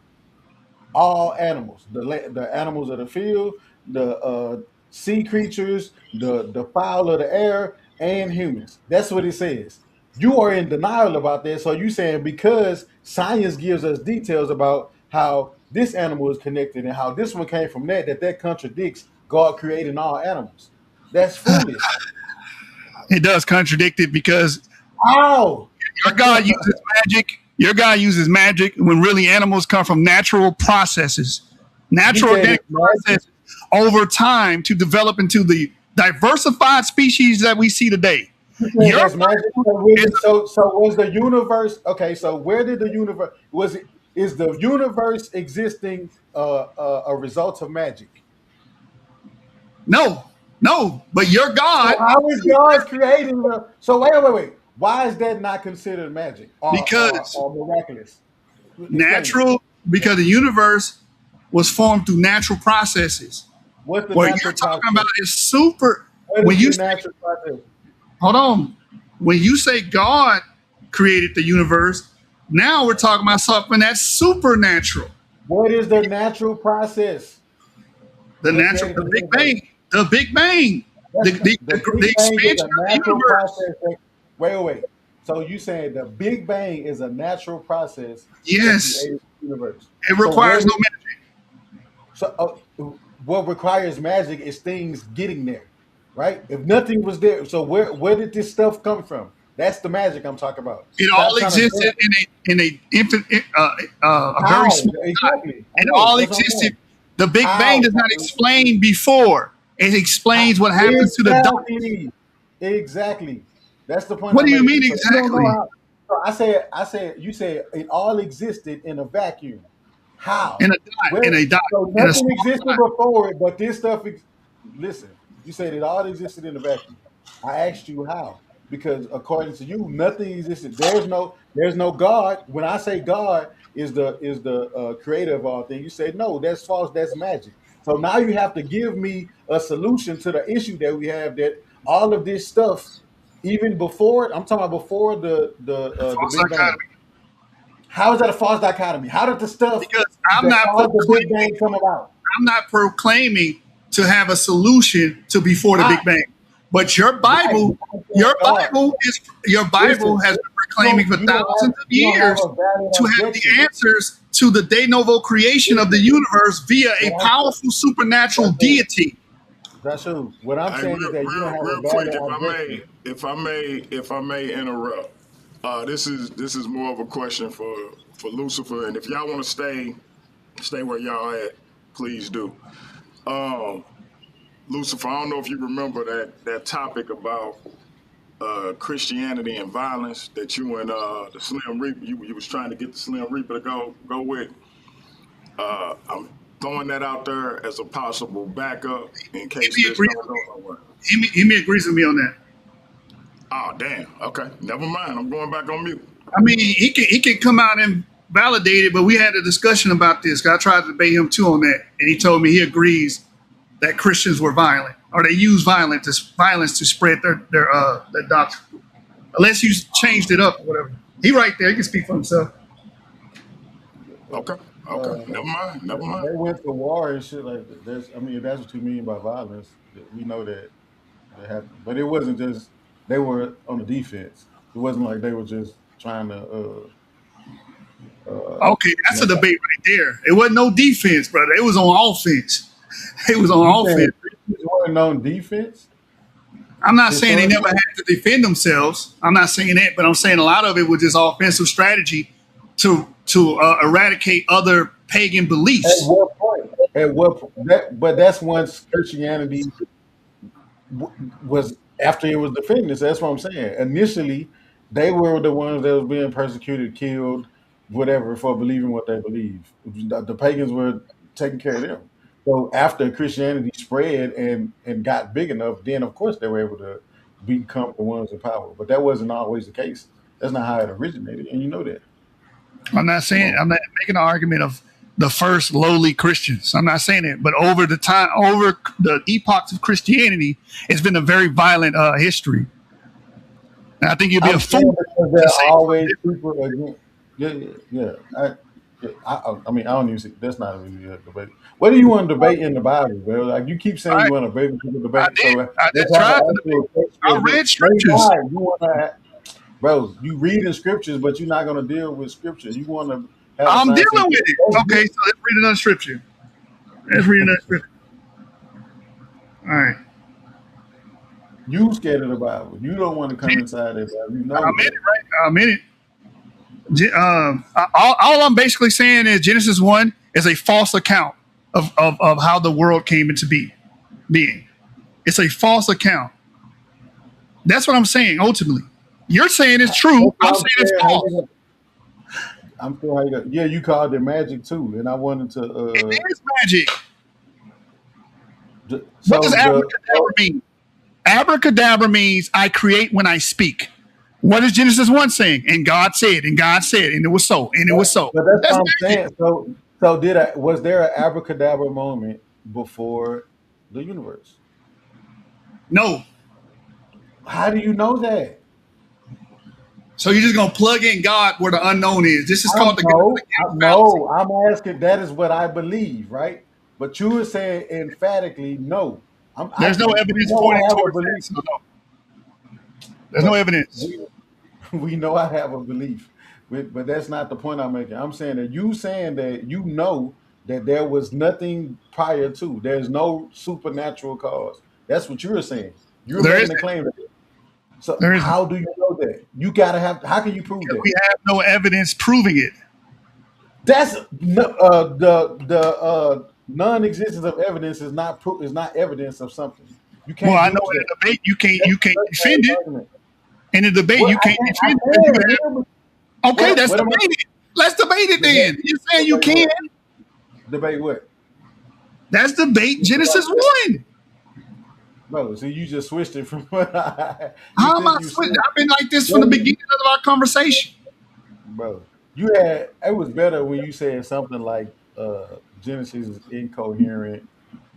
all animals, the animals of the field, the sea creatures, the fowl of the air, and humans. That's what it says. You are in denial about that. So you saying because science gives us details about how this animal is connected and how this one came from that contradicts God creating all animals. That's foolish. It does contradict it because How? your God uses magic. Your God uses magic when really animals come from natural processes, natural organic processes over time to develop into the diversified species that we see today. That's magic. So was the universe okay? So where did the universe is the universe existing a result of magic? No, but your God, So how is God creating so wait. Why is that not considered magic because or miraculous? natural, because the universe was formed through natural processes. What's the What natural you're talking process? about is super. What is the natural process? Hold on. When you say God created the universe, now we're talking about something that's supernatural. What is the natural process? The Big Bang. The Big Bang. The Big Bang expansion is a of the natural universe. process. Wait. So you saying the Big Bang is a natural process? Yes. That created the universe. It requires no magic. So what requires magic is things getting there, right? If nothing was there, so where did this stuff come from? That's the magic I'm talking about. It all existed in a very small exactly. It all existed. The Big Bang does not explain before. It explains what happens to the dark. Exactly. That's the point. What do you mean exactly? So I said you said it all existed in a vacuum. How? In a dot. So nothing existed before it, but this stuff. Listen, you said it all existed in a vacuum. I asked you how, because according to you, nothing existed. There's no God. When I say God is the creator of all things, you say no. That's false. That's magic. So now you have to give me a solution to the issue that we have. That all of this stuff, even before I'm talking about before the Big Bang. How is that a false dichotomy? How did the stuff because I'm not the Big Bang come about? I'm not proclaiming to have a solution to before the Big Bang. But your Bible has been proclaiming for thousands of years to have the answers to the de novo creation of the universe via a powerful supernatural deity. That's true. What I'm saying is that you don't have real quick, if I may interrupt. This is more of a question for Lucifer, and if y'all want to stay where y'all at, please do. Lucifer, I don't know if you remember that topic about Christianity and violence that you and the Slim Reaper, you was trying to get the Slim Reaper to go with. I'm throwing that out there as a possible backup in case this don't go nowhere. Himmy agrees with me on that. Oh damn. Okay, never mind. I'm going back on mute. I mean, he can come out and validate it, but we had a discussion about this. I tried to debate him too on that, and he told me he agrees that Christians were violent, or they use violence to spread their doctrine, unless you changed it up or whatever. He right there. He can speak for himself. Okay. Never mind. They went to war and shit like that. That's what you mean by violence. We know that happened, but it wasn't just they were on the defense. It wasn't like they were just trying to. Okay, that's a debate right there. It wasn't no defense, brother. It was on offense. It was on offense. It wasn't on defense. I'm not saying they never Historically, had to defend themselves. I'm not saying that, but I'm saying a lot of it was just offensive strategy to eradicate other pagan at beliefs. what point? At what that? But that's once Christianity was after it was defending this. That's what I'm saying. Initially, they were the ones that was being persecuted, killed, whatever, for believing what they believe. The pagans were taking care of them. So after Christianity spread and got big enough, then of course they were able to become the ones in power. But that wasn't always the case. That's not how it originated, and you know that. I'm not Come saying on. I'm not making an argument of the first lowly Christians. I'm not saying it, but over the epochs of Christianity, it's been a very violent history. And I think you'd be a I'm saying fool because to there say are something always different. people again. Yeah, yeah. I mean, I don't even see. That's not really a debate. What do you want to debate in the Bible, bro? Like you keep All saying you right, want to debate people I debate. did. So I let's did have try an to actual debate. I textual. read No, you scriptures. not. You want to, bro. You read in scriptures, but you're not going to deal with scripture. You want to have a I'm dealing scientific. with it. That's Okay, so let's read another scripture. Let's read another scripture. All right. you scared of the Bible. You don't want to come inside that Bible. You know I'm in it, that. right? I'm in it. All I'm basically saying is Genesis 1 is a false account of how the world came into being. It's a false account. That's what I'm saying, ultimately. You're saying it's true. That's I'm what I'm saying it's saying. false. I'm still how you got. Yeah, you called it magic too, and I wanted to. It is magic. What does So the abracadabra mean? Abracadabra means I create when I speak. What is Genesis 1 saying? And God said, and God said, and it was so, and it was so. but that's That's what I'm magic. saying. So was there an abracadabra moment before the universe? No. How do you know that? So you're just gonna plug in God where the unknown is. This is called the God of the Gates fallacy. No. I'm asking. That is what I believe, right? But you were saying emphatically no. There's no We evidence know pointing I have a towards that. belief, So no, there's no but evidence. we we know I have a belief. But that's not the point I'm making. I'm saying that you saying that you know that there was nothing prior to. There's no supernatural cause. That's what you're saying. You're There making isn't. a claim. So There isn't. how do you know that? You gotta have. How can you prove Because that? we have no evidence proving it. That's the non-existence of evidence is not evidence of something. You Well, can't I know use that. in a debate you That's can't the defend same it. argument. In a debate What you can't I defend it because you can, have. man. Okay, let's What am I debate it. Let's debate it debate? then. You're saying you Debate can. what? Debate what? That's debate Genesis 1. Bro, so you just switched it from what you How am I think you said. switching? I've been like this from What the do you, beginning of our conversation. bro? You had it was better when you said something like Genesis is incoherent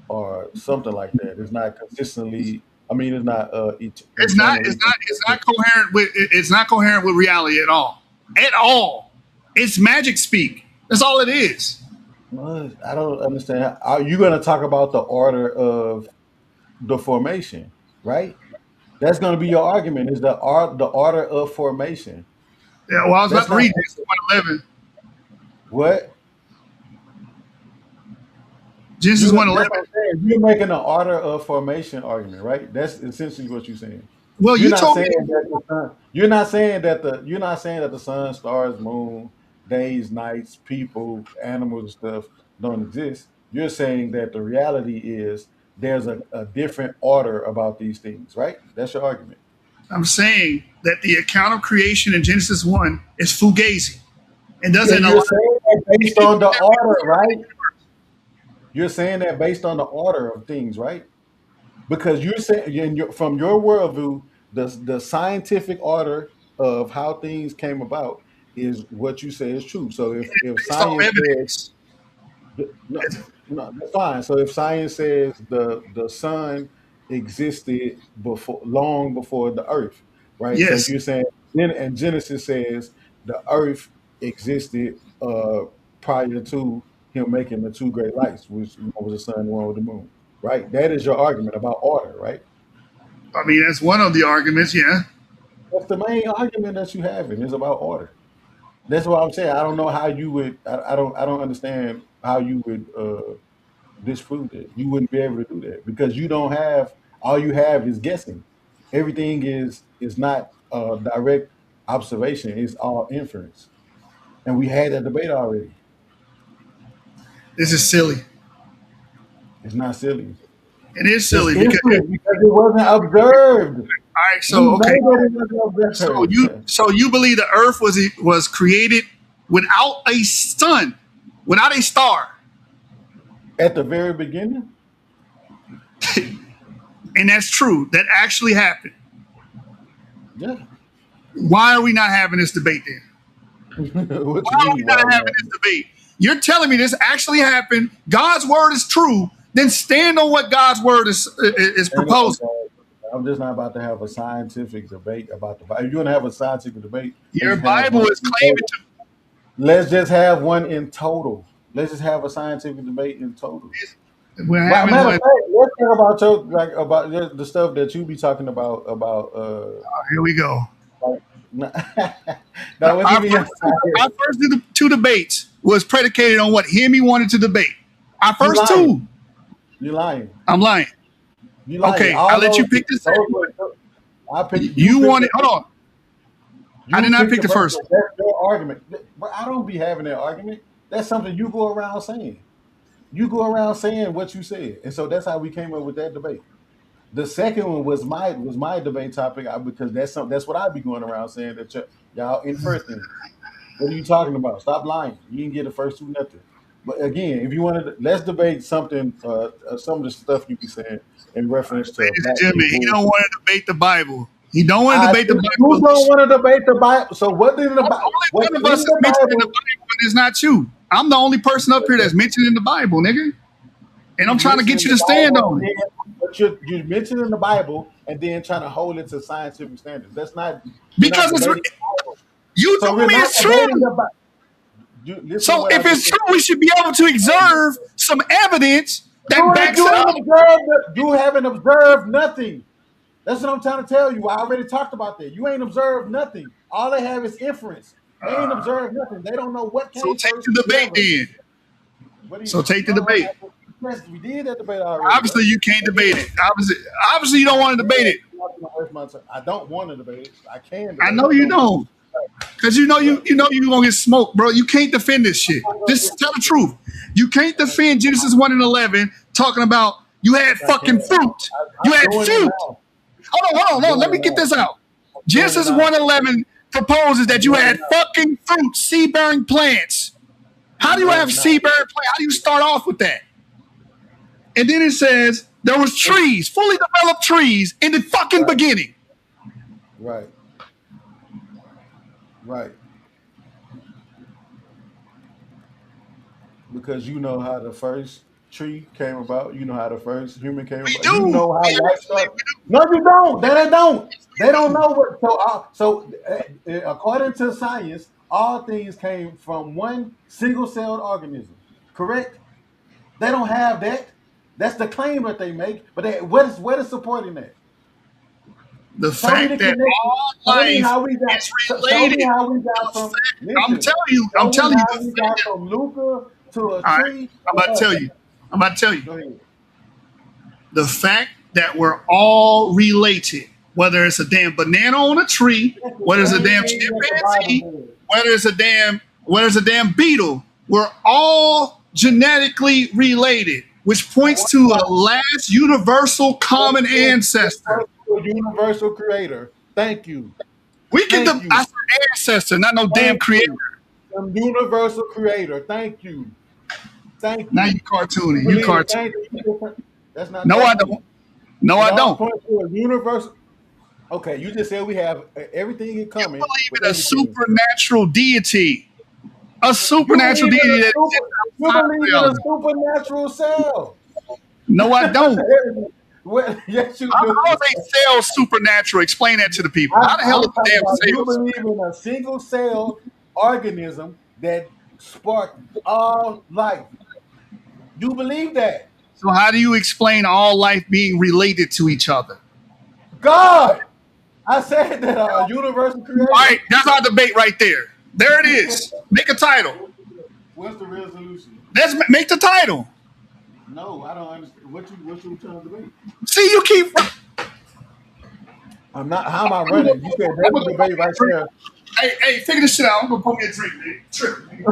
or something like that. It's not consistently. I mean, it's not It's not. It's internally not. It's consistent. not coherent with. It's not coherent with reality at all. At all. It's magic speak. That's all it is. I don't understand. Are you going to talk about the order of the formation, right? That's going to be your argument. Is the order of formation? Yeah. Well, I was about That's to not read this 111. what Genesis That's 111. what I'm saying. You're making an order of formation argument, right? That's essentially what you're saying. Well, You're you not told saying me. that the sun. You're not saying that the sun, stars, moon, days, nights, people, animals, and stuff don't exist. You're saying that the reality is there's a different order about these things, right? That's your argument. I'm saying that the account of creation in Genesis 1 is fugazi. It Yeah, doesn't you're align. saying that It based didn't on the order, start the right? universe. You're saying that based on the order of things, right? Because you're saying from your worldview, the scientific order of how things came about is what you say is true. So if Based off science says evidence. no, It's, no, that's fine. So if science says the sun existed before long before the earth, right? So yes. you're saying and Genesis says the earth existed prior to him making the two great lights, which one was the sun, one was the moon, right? That is your argument about order, right? I mean, that's one of the arguments. Yeah. That's the main argument that you having is about order. That's what I'm saying. I don't know how you would. I don't understand how you would disprove it. You wouldn't be able to do that because you don't have. All you have is guessing. everything is not direct observation. It's all inference, and we had that debate already. This is silly. It's not silly. It is It's silly because inference because it wasn't observed. all right. So okay. We know that it wasn't observed. So you believe the Earth was created without a sun, without a star, At the very beginning, and that's true. That actually happened. yeah. Why are we not having this debate then? What Why you are we mean? not Why having this debate? You're telling me this actually happened. God's word is true. Then stand on what God's word is proposing. I'm just not about to have a scientific debate about the Bible. If you're going to have a scientific debate, Your let's have Bible one is in claiming total. to. Let's just have one in total. Let's just have a scientific debate in total. We're Matter having of one. fact, let's talk about about the stuff that you be talking about Here we go. like, no, what's Our in first two debates was predicated on what Himmy wanted to debate. Our first lying. two. You're lying. I'm lying. You lying. Okay, All I'll let you those- pick the second those one. were- I picked. You picked wanted. the- Hold on. you I did not picked pick the first one. That's your argument. But I don't be having that argument. That's something you go around saying. You go around saying what you said, and so that's how we came up with that debate. The second one was my debate topic because that's what I be going around saying that y'all infer things. What are you talking about? Stop lying. You didn't get the first two nothing. But again, if you wanted, let's debate something. Some of the stuff you be saying in reference to. Ladies and black gentlemen, he people. don't want to debate the Bible. He don't want to debate the You Bible. don't want to debate the Bible. So what did the Bible? Only What's one in of us is the mentioned in the Bible? Bible, and it's not you. I'm the only person up here that's mentioned in the Bible, nigga. And I'm trying to get you to stand on it. But you mentioned in the Bible and then trying to hold it to scientific standards. That's not Because you're it's not debating the Bible. you So told we're me not it's true. debating the Bible. Listen to So what if I it's just true, we should be able to observe some evidence that backs it up. You haven't observed nothing. That's what I'm trying to tell you. I already talked about that. You ain't observed nothing. All they have is inference. They ain't observed nothing. They don't know what came So take first. the debate then. What do you- So take the No, debate. yes, we did that debate already. Obviously, you can't debate it. Obviously, you don't want to debate it. I'm not gonna waste my time. I don't want to debate it. I can. Debate I know it. you don't, because you know you gonna get smoked, bro. You can't defend this shit. Just tell the truth. You can't defend Genesis 1 and 11 talking about you had fucking fruit. You had doing it fruit. now. Hold on. Let me get this out. Genesis 1:11 proposes that you had fucking fruit, seed-bearing plants. How do you have seed-bearing plants? How do you start off with that? And then it says there was trees, fully developed trees in the fucking beginning. Right. Right. Because you know how the first tree came about. You know how the first human came about. do. You know how We life actually- started. No, you don't. They don't. They don't know what. According to science, all things came from one single-celled organism. Correct? They don't have that. That's the claim that they make. But what is supporting that? The Show me fact the that connection. all Show me life how we got. is Show related. me how we got from. I'm listen, telling you. show I'm me telling you. how we got from Luca to a All right, tree. I'm about to tell you. I'm about to tell you. Go ahead. The fact that we're all related, whether it's a damn banana on a tree, whether it's a damn chimpanzee, whether it's a damn beetle, we're all genetically related, which points to a last universal common ancestor. Universal creator. Thank you. We can. Thank you. I said ancestor, not no damn creator. Universal creator. Thank you. Thank you. Now you cartooning. You cartoon. Thank you. That's not. No, I don't. No, I don't. Point to a universal. Okay, you just said we have everything in common. You believe in a supernatural deity. A supernatural deity that You believe in a supernatural cell. No, I don't. Yes, you do. How is a cell supernatural? Explain that to the people. How the hell is a damn You cell? believe in a single cell organism that sparked all life. You believe that? So how do you explain all life being related to each other? God, I said that universal creator. All right, that's our debate right there. There it is. Make a title. What's the resolution? Let's make the title. No, I don't understand. What you trying to debate? See, you keep. I'm not. How am I running? You said there's a debate right there. Hey, figure this shit out. I'm gonna pour me a drink, man. Tripping, nigga.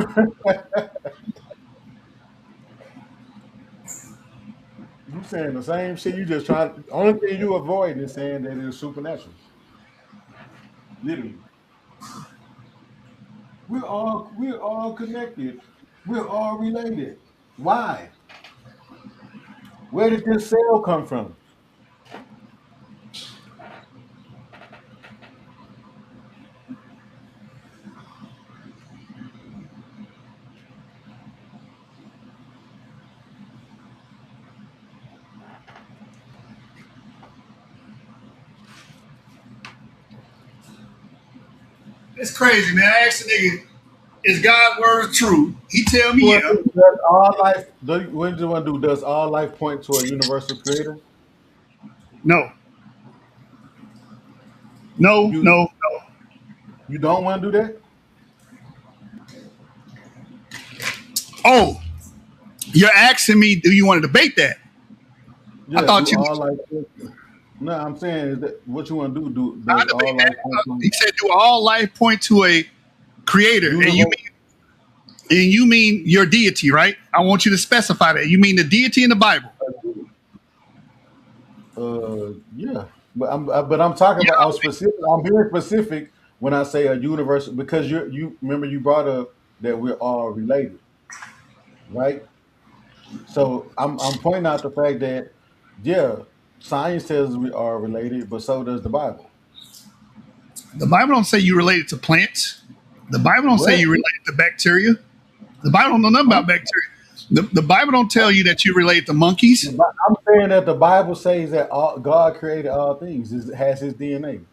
You saying the same shit. You just trying. Only thing you avoid is saying that it's supernatural. Literally, we're all connected. We're all related. Why? Where did this cell come from? It's crazy, man. I asked the nigga, is God's word true? He tell me, yeah. Does all life? What do you want to do? Does all life point to a universal creator? No. No, You no, no. you don't want to do that? Oh, you're asking me, do you want to debate that? Yeah. I thought Do you. all life? No, I'm saying is that what you want to do? I Does debate all that. life point to He said, do all life point to a creator? universe? And you mean your deity, right? I want you to specify that. You mean the deity in the Bible? Yeah, but I'm talking about. I'm Yahweh. specific. I'm being specific when I say a universal because you remember you brought up that we're all related, right? So I'm pointing out the fact that yeah, science says we are related, but so does the Bible. The Bible don't say you related to plants. The Bible don't say What? you related to bacteria. The Bible don't know nothing I'm, about bacteria. The Bible don't tell you that you relate to monkeys. I'm saying that the Bible says that God created all things. It has His DNA.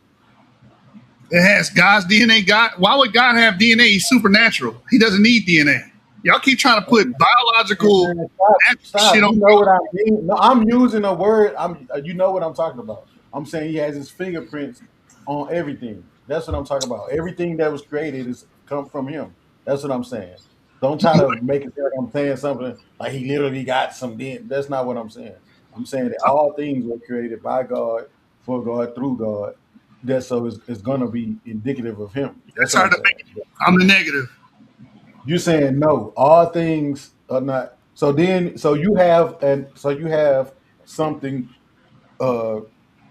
It has God's DNA. God, why would God have DNA? He's supernatural. He doesn't need DNA. Y'all keep trying to put biological Man, stop, natural shit stop. You on know God. what I mean? No, I'm using a word. You know what I'm talking about. I'm saying He has His fingerprints on everything. That's what I'm talking about. Everything that was created is come from Him. That's what I'm saying. Don't try to make it sound like I'm saying something like He literally got some. That's not what I'm saying. I'm saying that all things were created by God, for God, through God. That so it's going to be indicative of Him. That's That's what hard I'm to saying. make. I'm the negative. You saying no, all things are not. So you have something uh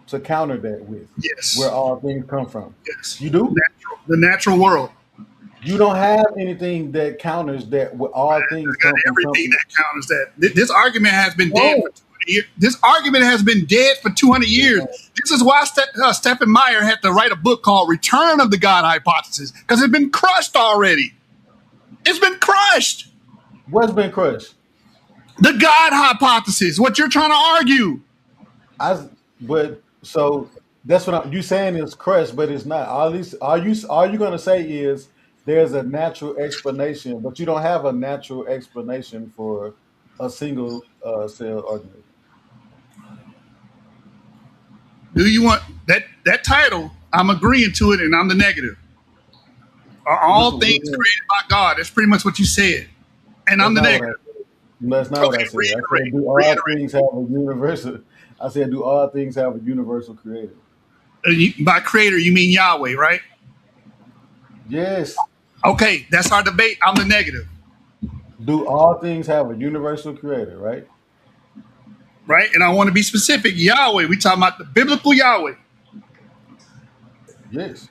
to counter that with where Yes. all things come from. Yes. You do? The natural world. You don't have anything that counters that where all things Got come from everything something. that counters that. This argument has been dead for No. 200 years. This argument has been dead for 200 years. This is why Stephen Meyer had to write a book called Return of the God Hypothesis, because it's been crushed already. It's been crushed. What's been crushed? The God hypothesis, what you're trying to argue. But so that's what you saying is crushed, but it's not. All these all you gonna say is there's a natural explanation, but you don't have a natural explanation for a single cell organism. Do you want that title? I'm agreeing to it, and I'm the negative. Are Which, all things which one? created by God? That's pretty much what you said, and I'm That's the not what I negative. said. That's not what Okay, I said. I said, reiterate, do all reiterate. things have a universal? I said, do all things have a universal creator? By creator, you mean Yahweh, right? Yes. Okay, that's our debate. I'm the negative, Do all things have a universal creator? Right. right? And I want to be specific. Yahweh, we talking about the biblical Yahweh. Yes.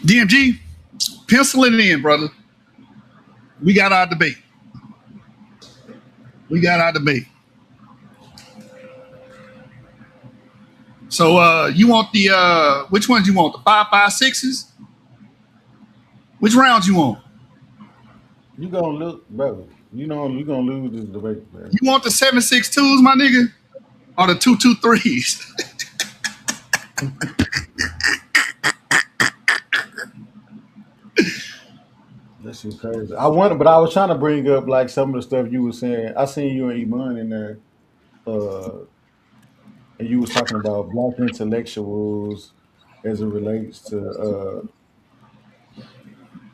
DMG, pencil it in, brother. We got our debate. We got our debate. So you want the which ones you want? The 5.56s? Which rounds you want? You gonna look, brother. You know you gonna lose this debate, man. You want the 7.62s, my nigga? Or the 2.23s? That shit crazy. But I was trying to bring up like some of the stuff you were saying. I seen you and Iman in there, uh, and you was talking about black intellectuals as it relates to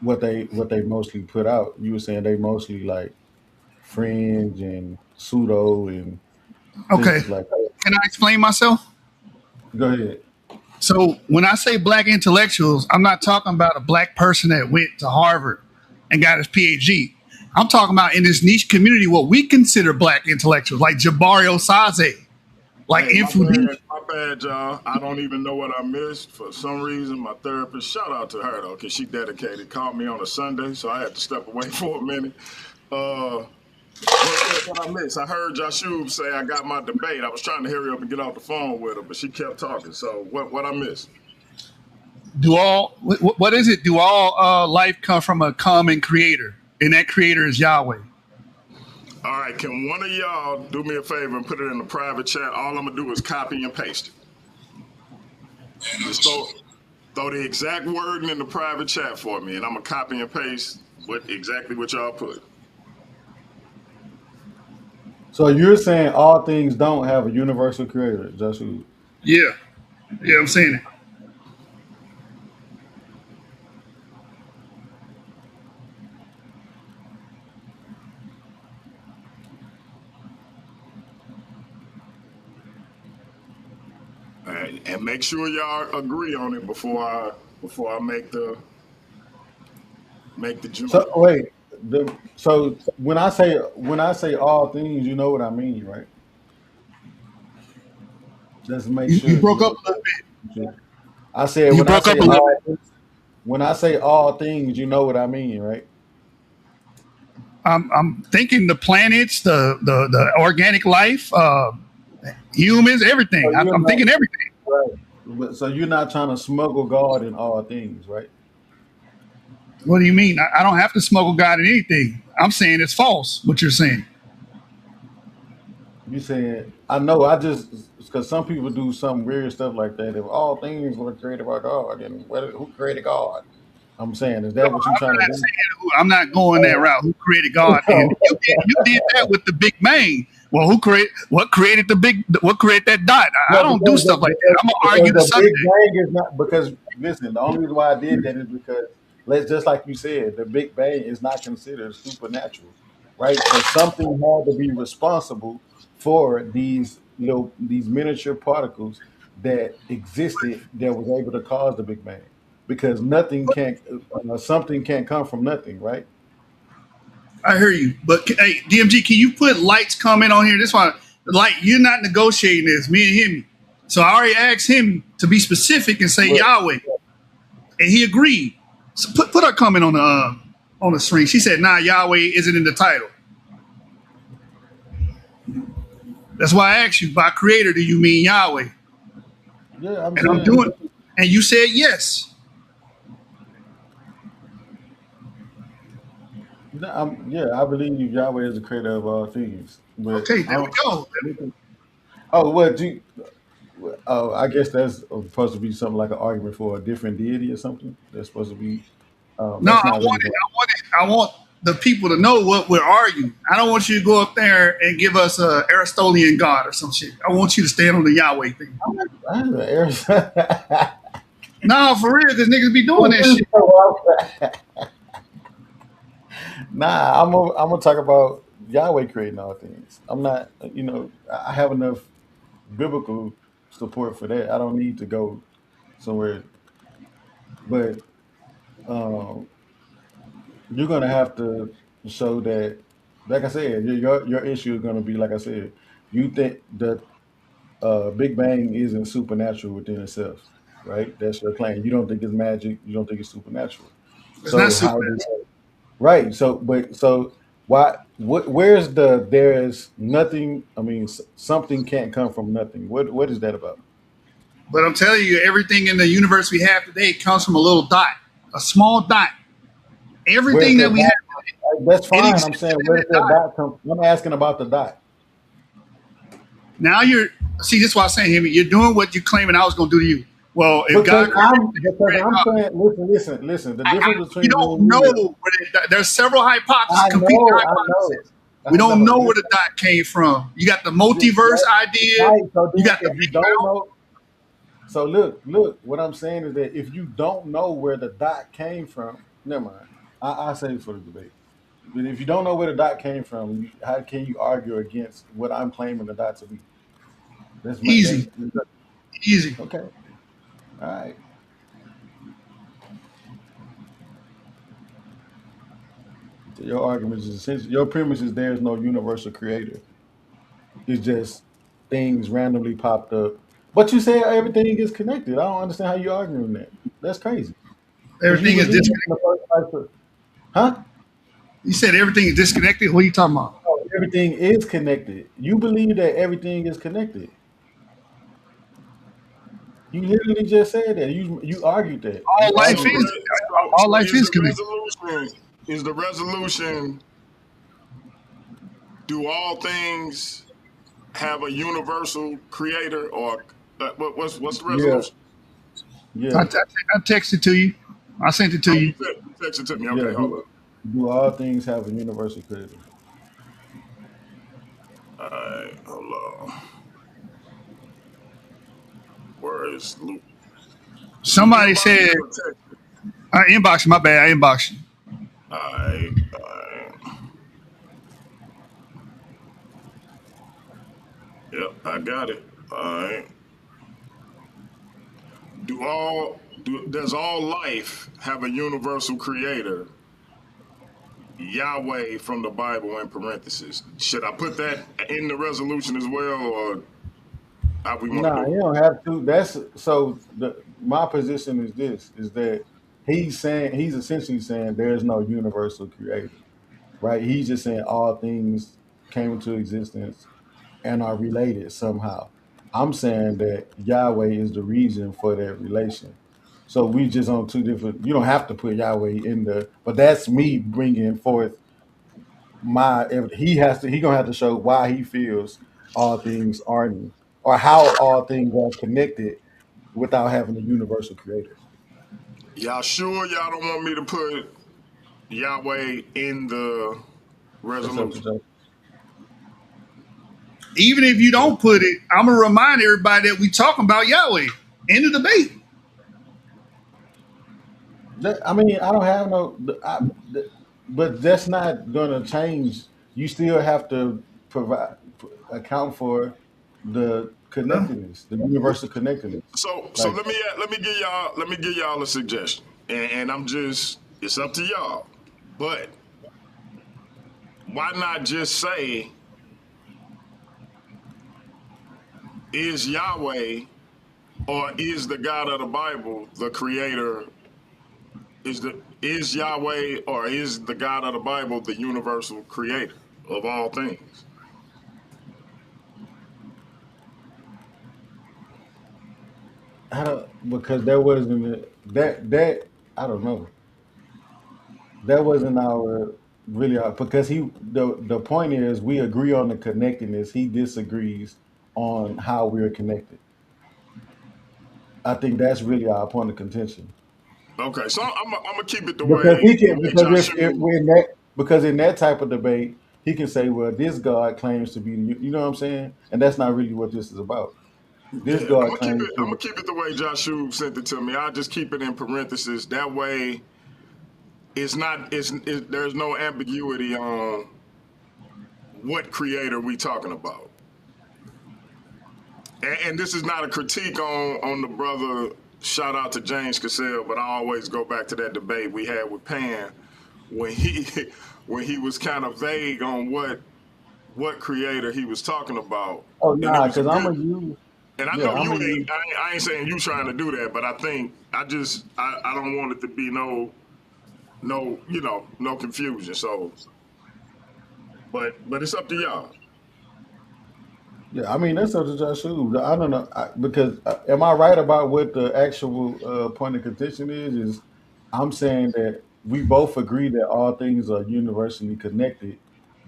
what they mostly put out. You were saying they mostly like fringe and pseudo and Okay. things like that. Can I explain myself? Go ahead. So when I say black intellectuals, I'm not talking about a black person that went to Harvard and got his PhD. I'm talking about in this niche community what we consider black intellectuals, like Jabari Osaze, like Hey, Infudin. my bad, y'all. I don't even know what I missed. For some reason, my therapist, shout out to her, though, because she dedicated, called me on a Sunday, so I had to step away for a minute. What I missed? I heard Jashub say I got my debate. I was trying to hurry up and get off the phone with her, but she kept talking. So what I missed? What is it? Do all life come from a common creator? And that creator is Yahweh. All right, can one of y'all do me a favor and put it in the private chat? All I'm gonna do is copy and paste it. Just throw the exact wording in the private chat for me, and I'm gonna copy and paste exactly what y'all put. So you're saying all things don't have a universal creator, Joshua? Yeah, I'm saying it. All right, and make sure y'all agree on it before I make the jump. So wait, so when I say all things, you know what I mean, right? Just make sure. You broke up a little bit. I said You broke up a little bit. when I say all things, you know what I mean, right? I'm thinking the planets, the organic life, humans, everything. So I'm thinking everything. Right. So you're not trying to smuggle God in all things, right? What do you mean? I don't have to smuggle God in anything. I'm saying it's false. What you're saying? You saying I know. I just because some people do some weird stuff like that. If all things were created by God, then who created God? I'm saying, is that what you're trying to do? I'm not going that route. Who created God? And you did that with the Big Bang. Well, what created that dot? I don't do stuff like that. I'm gonna argue the subject. Big Bang is not because listen. The only reason why I did that is because just like you said, the Big Bang is not considered supernatural, right? So something had to be responsible for these these miniature particles that existed that was able to cause the Big Bang. Because something can't come from nothing, right? I hear you, but hey, DMG, can you put Light's comment on here? This one, Light, you're not negotiating this. Me and him. So I already asked him to be specific and say Yahweh, and he agreed. So put her comment on the screen. She said, "Nah, Yahweh isn't in the title." That's why I asked you, by creator, do you mean Yahweh? Yeah, I'm doing, and you said yes. I believe Yahweh is the creator of all things. But Okay, there we go. Oh, I guess that's supposed to be something like an argument for a different deity or something. That's supposed to be. No, I want the people to know what we're arguing. I don't want you to go up there and give us a Aristotelian God or some shit. I want you to stand on the Yahweh thing. No, for real, because niggas be doing that shit. Nah, I'm gonna talk about Yahweh creating all things. I'm not, I have enough biblical support for that. I don't need to go somewhere. But you're gonna have to show that, like I said, your issue is gonna be, like I said, you think that Big Bang isn't supernatural within itself, right? That's your claim. You don't think it's magic. You don't think it's supernatural. It's not supernatural. Right. So why? Where's there's nothing? I mean, something can't come from nothing. What is that about? But I'm telling you, everything in the universe we have today comes from a little dot, a small dot. Everything that we have. That's fine. I'm saying, where does that dot come from? I'm asking about the dot. Now this is why I'm saying, Himmy, you're doing what you're claiming I was going to do to you. Well, if because God, I'm saying, listen. The difference between you don't know. There's several hypotheses, competing hypotheses. We don't know where the dot came from. You got the multiverse idea. Right, so you got the big know. So look. What I'm saying is that if you don't know where the dot came from, never mind. I say it for the debate. But if you don't know where the dot came from, how can you argue against what I'm claiming the dot to be? Easy. Easy. Okay. All right. So your argument is essentially your premise is there's no universal creator. It's just things randomly popped up. But you say everything is connected. I don't understand how you arguing that. That's crazy. Because you Everything is believe in disconnected. the first place. Huh? You said everything is disconnected. What are you talking about? No, everything is connected. You believe that everything is connected. You literally just said that. You argued that. All You life argued So, that. is so, all so life is is the connected. resolution? Is the resolution? Do all things have a universal creator, or what's the Yeah, resolution? I, yeah, I, I texted to you. I sent it to Oh, you. you text it to me. yeah. Okay, hold Do all things have a universal creator? on. All right, hold on. Where is Luke? You Somebody inbox said me or text me? I inboxed you. My bad. I inboxed you. All right, all right. Yep, I got it. All right. Does all life have a universal creator? Yahweh from the Bible in parentheses. Should I put that in the resolution as well, or how we want to Nah, do you it? don't have to. That's so. My position is this: is that he's essentially saying there is no universal creator, right? He's just saying all things came into existence and are related somehow. I'm saying that Yahweh is the reason for that relation. So we just on two different. You don't have to put Yahweh in the, but that's me bringing forth he has to. He gonna have to show why he feels all things aren't, or how all things are connected without having a universal creator. Y'all sure y'all don't want me to put Yahweh in the That's up to resolution? Joe. Even if you don't put it, I'm gonna remind everybody that we talking about Yahweh in the debate. I mean, I don't have no, but that's not gonna change. You still have to provide account for the Huh? connectedness, the universal connectedness. So Like, let me give y'all a suggestion, and I'm just it's up to y'all. But why not just say is Yahweh or is the God of the Bible the creator? Is Yahweh or is the God of the Bible the universal creator of all things? I don't because there wasn't that I don't know. That wasn't our really our, because the point is we agree on the connectedness. He disagrees on how we're connected. I think that's really our point of contention. Okay, so I'm gonna keep it the Because way he can because if Joshua. we're in that because in that type of debate, he can say, well, this God claims to be you know what I'm saying? And that's not really what this is about. This Yeah, I'm God gonna keep claims it. I'm to gonna keep it the way Joshua sent it to me. I'll just keep it in parentheses. That way, it's not. There's no ambiguity on what creator we talking about. And this is not a critique on the brother. Shout out to James Cassell, but I always go back to that debate we had with Pan when he when he was kind of vague on what creator he was talking about, oh and it nah, was a because I'm good. gonna use And I yeah, know I'm you gonna ain't. use I ain't saying you trying to do that, but I think I don't want it to be no no confusion. So, but it's up to y'all. yeah, I mean that's up to Joshua. I don't know because am I right about what the actual point of contention is? Is I'm saying that we both agree that all things are universally connected.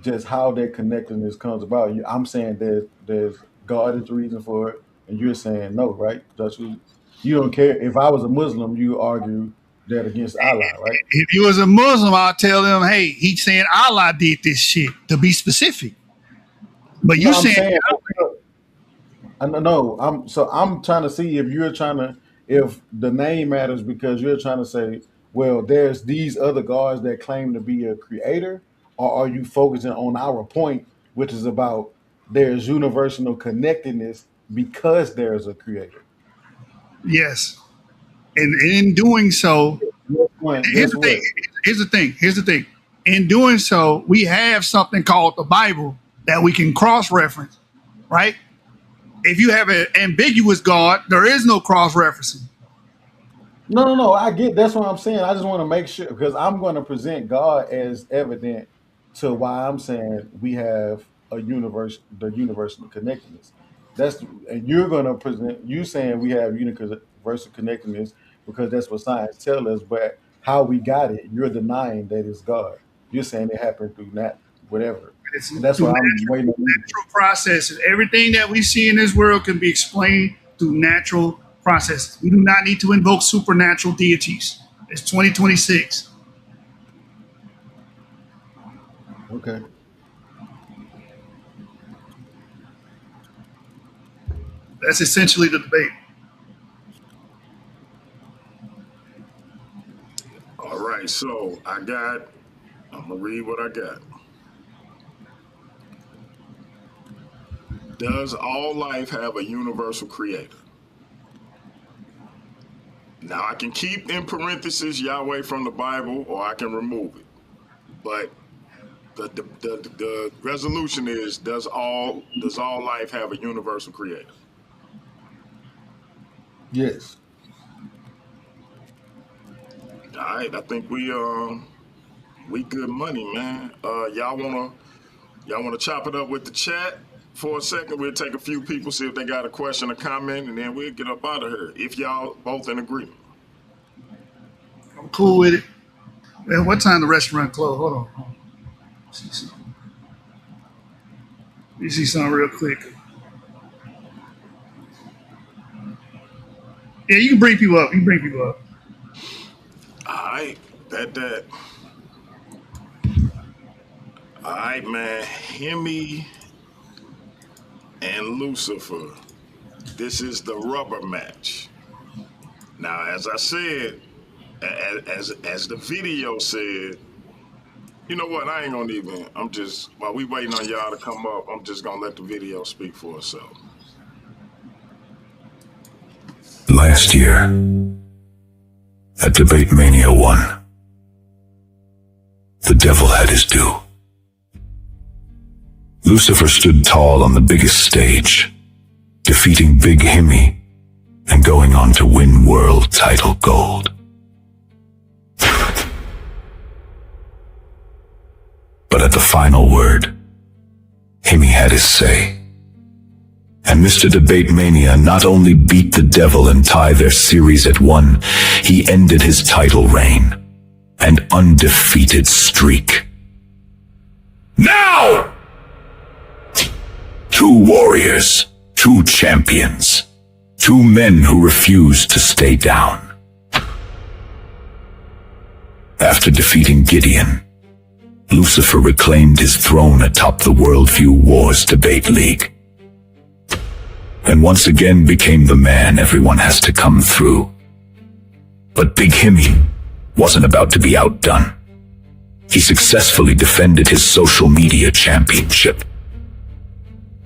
Just how that connectedness comes about. I'm saying there's God is the reason for it, and you're saying no, right, Joshua? You don't care if I was a Muslim, you argue that against Allah, right? If you was a Muslim, I'll tell them, hey, he's saying Allah did this shit to be specific. But No, you I'm saying saying I don't know. I'm trying to see if you're trying to if the name matters because you're trying to say, well, there's these other gods that claim to be a creator, or are you focusing on our point, which is about there's universal connectedness because there's a creator? Yes. And in doing so, here's Guess the thing. what? Here's the thing. In doing so, we have something called the Bible that we can cross-reference, right? If you have an ambiguous God, there is no cross-referencing. No. I get that's what I'm saying. I just want to make sure because I'm going to present God as evident to why I'm saying we have the universal connectedness. And you're going to present you saying we have universal connectedness because that's what science tells us. But how we got it, you're denying that it's God. You're saying it happened through whatever, It's and that's through why I'm waiting on you. natural processes. Everything that we see in this world can be explained through natural processes. We do not need to invoke supernatural deities. It's 2026. Okay. That's essentially the debate. All right, so I'm gonna read what I got. Does all life have a universal creator? Now I can keep in parentheses Yahweh from the Bible, or I can remove it. But the resolution is: does all life have a universal creator? Yes. All right, I think we good money, man. Y'all wanna chop it up with the chat for a second? We'll take a few people, see if they got a question or comment, and then we'll get up out of here. If y'all both in agreement. I'm cool with it. Man, what time the restaurant close? Hold on. Let me see something real quick. Yeah, you can bring people up. All right, that. All right, man. Himmy and Lucifer. This is the rubber match. Now, as I said, as the video said, you know what? I ain't gonna even. While we waiting on y'all to come up, I'm just gonna let the video speak for itself. Last year, at Debate-Mania 1, the devil had his due. Lucifer stood tall on the biggest stage, defeating Big Himmy and going on to win world title gold. But at the final word, Himmy had his say. And Mr. Debate-Mania not only beat the devil and tied their series at 1, he ended his title reign, an undefeated streak. Now! 2 warriors, 2 champions, 2 men who refused to stay down. After defeating Gideon, Lucifer reclaimed his throne atop the Worldview Warz Debate-League, and once again became the man everyone has to come through. But Big Himmy wasn't about to be outdone. He successfully defended his social media championship,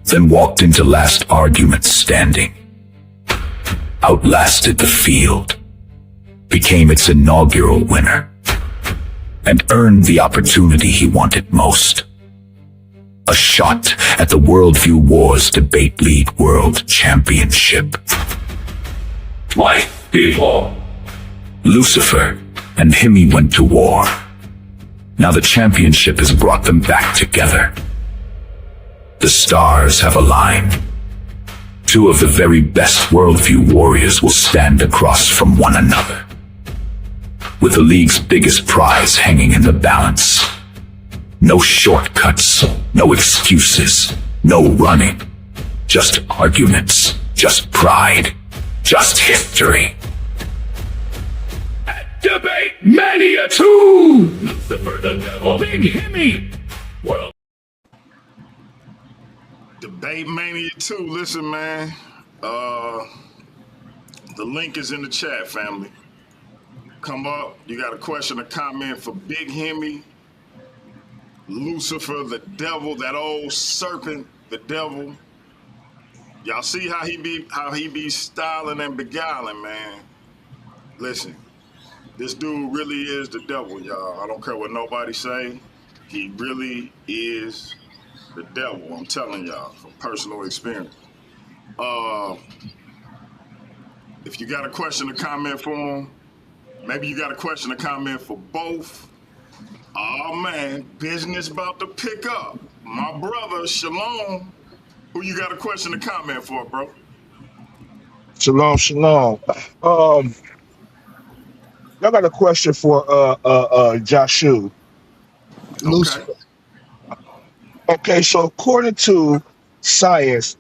then walked into last argument standing, outlasted the field, became its inaugural winner, and earned the opportunity he wanted most: a shot at the Worldview Warz Debate-League World Championship. My people, Lucifer and Himmy went to war. Now the championship has brought them back together. The stars have aligned. 2 of the very best Worldview warriors will stand across from one another, with the league's biggest prize hanging in the balance. No shortcuts, no excuses, no running. Just arguments, just pride, just history. At Debate-Mania 2! Lucifer the Devil, Big Himmy! World. Debate-Mania 2, listen, man. The link is in the chat, family. Come up. You got a question or comment for Big Himmy, Lucifer, the devil, that old serpent, the devil. Y'all see how he be styling and beguiling, man. Listen, this dude really is the devil, y'all. I don't care what nobody say. He really is the devil. I'm telling y'all from personal experience. If you got a question or comment for him, maybe you got a question or comment for both. Oh man, business about to pick up. My brother, Shalom, who you got a question or comment for, bro? Shalom, shalom. Um, I got a question for Jashu. Okay. Lucifer. Okay, so according to science,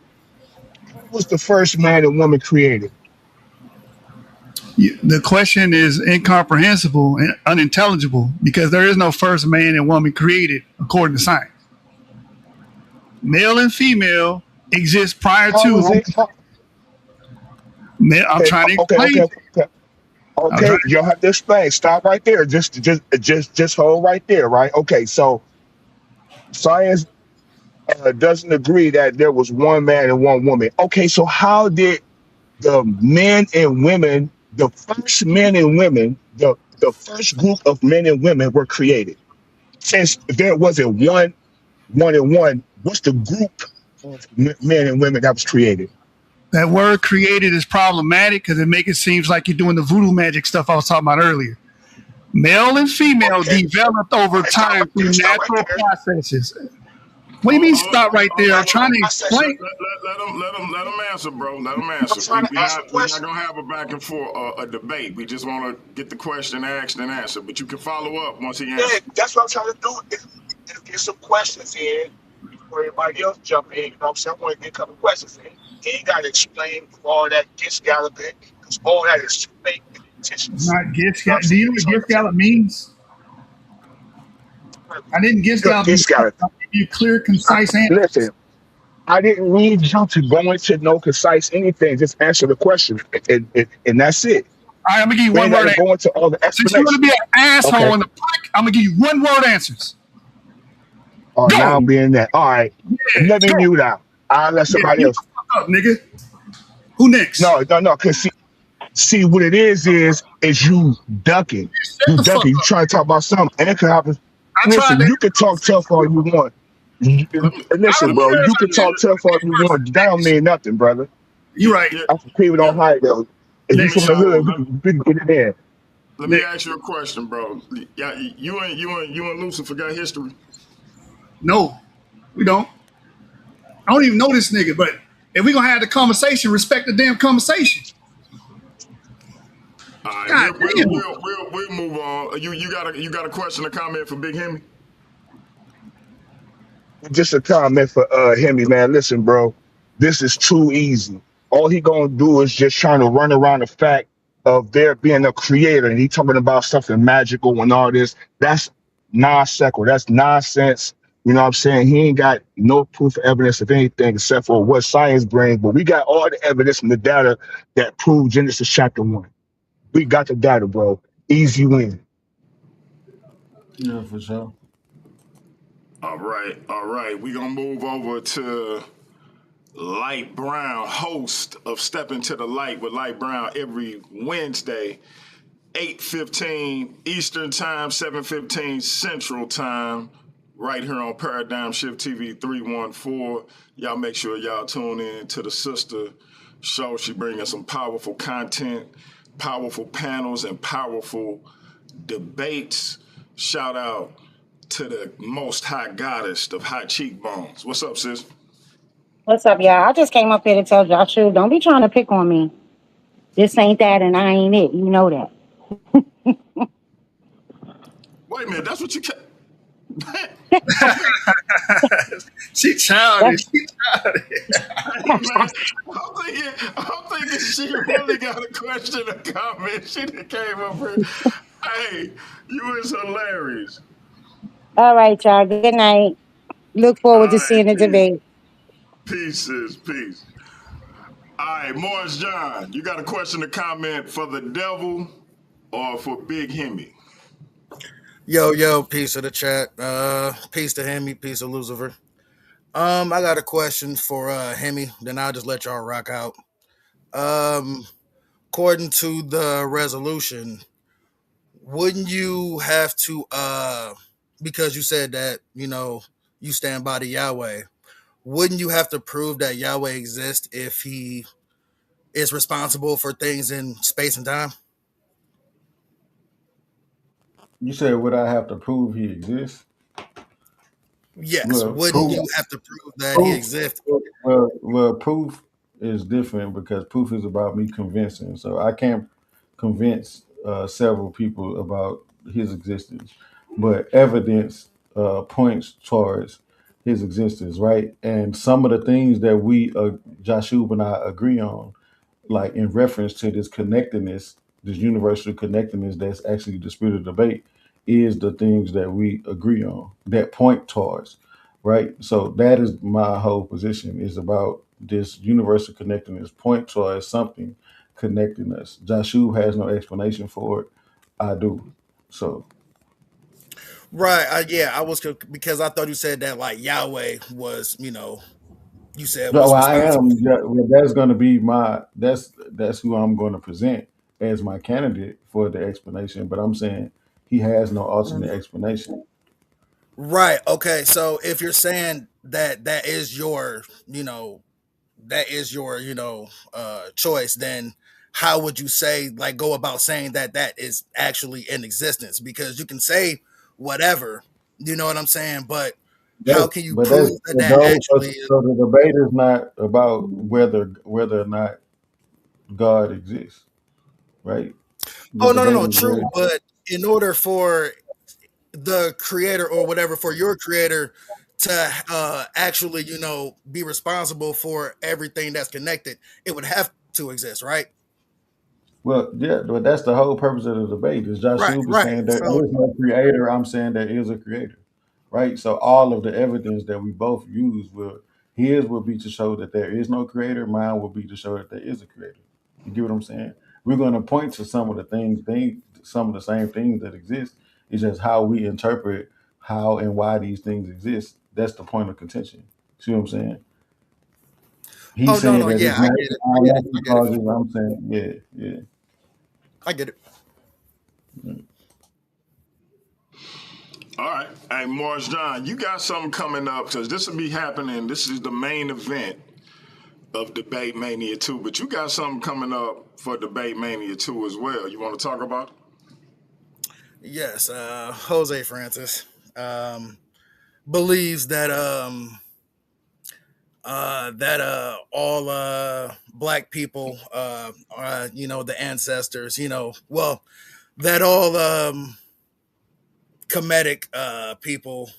how was the first man and woman created? The question is incomprehensible and unintelligible because there is no first man and woman created according to science. Male and female exist prior How to. was it? I'm Okay, trying to okay, explain. okay, okay. I'm trying Okay, you'll have to explain. Stop right there. Just hold right there. Right. Okay. So science doesn't agree that there was one man and one woman. Okay. So how did the men and women, the first men and women, the first group of men and women were created? Since there wasn't one and one, what's the group of men and women that was created? that word created is problematic because it makes it seems like you're doing the voodoo magic stuff I was talking about earlier. Male and female Okay. developed All over right, stop time right there. through Stop right natural there. processes. What do you mean stop right there? I'm Natural trying to process. explain. Let him answer, bro. Let him I'm answer. trying to ask a We're not question. gonna have a back and forth a debate. We just want to get the question asked and answered. But you can follow up once he Yeah, answers. that's what I'm trying to do. Is get some questions in before everybody else jump in. You know what I'm saying? I want to get a couple questions in. He ain't got to explain all that gets galloping because all that is fake and fictitious. Not gift. You know what I'm Do you saying? know what So gift gallop means? I didn't gift gallop you. this guy, I'll give you clear, concise answers. listen, I didn't need you to go into no concise anything. Just answer the question, and that's it. All right, I'm gonna give you We one ain't got word to answer. go into all the Since you want to explanation. be an Okay. asshole in the prick, I'm gonna give you one word answers. Oh, now Go. I'm being that. All right. Yeah, Let me go. mute out. I'll let Yeah, somebody mute else. the fuck up, nigga. Who next? No. Cause see what it is you ducking. Shut You the fuck ducking. You up. trying to talk about something. And it could happen. I tried Listen, to. you can talk tough all you want. Let Listen, me bro, you ask can you talk this. tough all you want. That don't mean nothing, brother. You right. Yeah, I'm from Cleveland, yeah. Ohio. If you Let me from the Next. hood, we can get it in. let me Next. ask you a question, bro. Yeah, you and Lucifer got history. No, we don't. I don't even know this nigga, but if we gonna have the conversation, respect the damn conversation. All right, God damn. we'll move on. You got a question or comment for Big Himmy? Just a comment for Himmy, man. Listen, bro, this is too easy. All he gonna do is just trying to run around the fact of there being a creator, and he talking about something magical and all this. That's non sequitur. That's nonsense. You know what I'm saying? He ain't got no proof of evidence of anything except for what science brings. But we got all the evidence and the data that prove Genesis chapter 1. We got the data, bro. Easy win. Yeah, for sure. All right. We gonna move over to Light Brown, host of Step Into the Light with Light Brown every Wednesday, 8:15 Eastern Time, 7:15 Central Time, right here on Paradigm Shift TV 314. Y'all make sure y'all tune in to the sister show. She bringing some powerful content, powerful panels, and powerful debates. Shout out to the most high goddess of high cheekbones. What's up, sis? What's up, y'all? I just came up here to tell Joshua, don't be trying to pick on me. This ain't that and I ain't it. You know that. Wait a minute, that's what you ca- She childish. That's She childish. Hey man, I'm thinking she really got a question or comment. She done came up here. Hey, you is hilarious. all right, y'all. Good night. Look All forward to right, seeing the debate. peace, sis, peace. All right, Morris John, you got a question or comment for the devil or for Big Himmy? Yo, peace of the chat. Peace to Himmy, peace of Lucifer. I got a question for Himmy. Then I'll just let y'all rock out. Um, According to the resolution, wouldn't you have to? Because you said that you stand by the Yahweh. Wouldn't you have to prove that Yahweh exists if he is responsible for things in space and time? You said, would I have to prove he exists? Yes. Well, Wouldn't proof, you have to prove that he proof, exists? proof is different because proof is about me convincing. So I can't convince several people about his existence, but evidence points towards his existence, right? And some of the things that Joshua and I agree on, like in reference to this connectedness, this universal connectedness that's actually the spirit of debate, is the things that we agree on that point towards, right? So that is my whole position is about this universal connectedness point towards something connecting us. Joshua has no explanation for it. I do. So Right. Yeah, I was because I thought you said that like Yahweh was, you said no, was I responsible. am. Yeah, well, that's going to be that's who I'm going to present as my candidate for the explanation. But I'm saying he has no alternate explanation. Right. Okay. So if you're saying that that is your, choice, then how would you say like go about saying that that is actually in existence? Because you can say whatever, you know what I'm saying, but how can you That's prove that but that those. actually is? So the debate is not about whether or not God exists, right? The Oh, no, no, debate no, is where. true. But in order for the creator or whatever, for your creator to actually, be responsible for everything that's connected, it would have to exist, right? Well, yeah, but that's the whole purpose of the debate. Is Right, Joshua right. saying there So, is no creator? I'm saying there is a creator, right? So all of the evidence that we both use his will be to show that there is no creator. Mine will be to show that there is a creator. You get what I'm saying? We're going to point to some of the some of the same things that exist. It's just how we interpret how and why these things exist. That's the point of contention. See what I'm saying? oh He's no, saying no, that it's yeah, I get it. I all get it. I natural get it. causes. I'm saying, yeah. I get it. All right. Hey, Morris John, you got something coming up because this will be happening. This is the main event of Debate-Mania 2, but you got something coming up for Debate-Mania 2 as well. You want to talk about it? Yes, Jose Francis believes that all black people are the ancestors, well, that all Kemetic people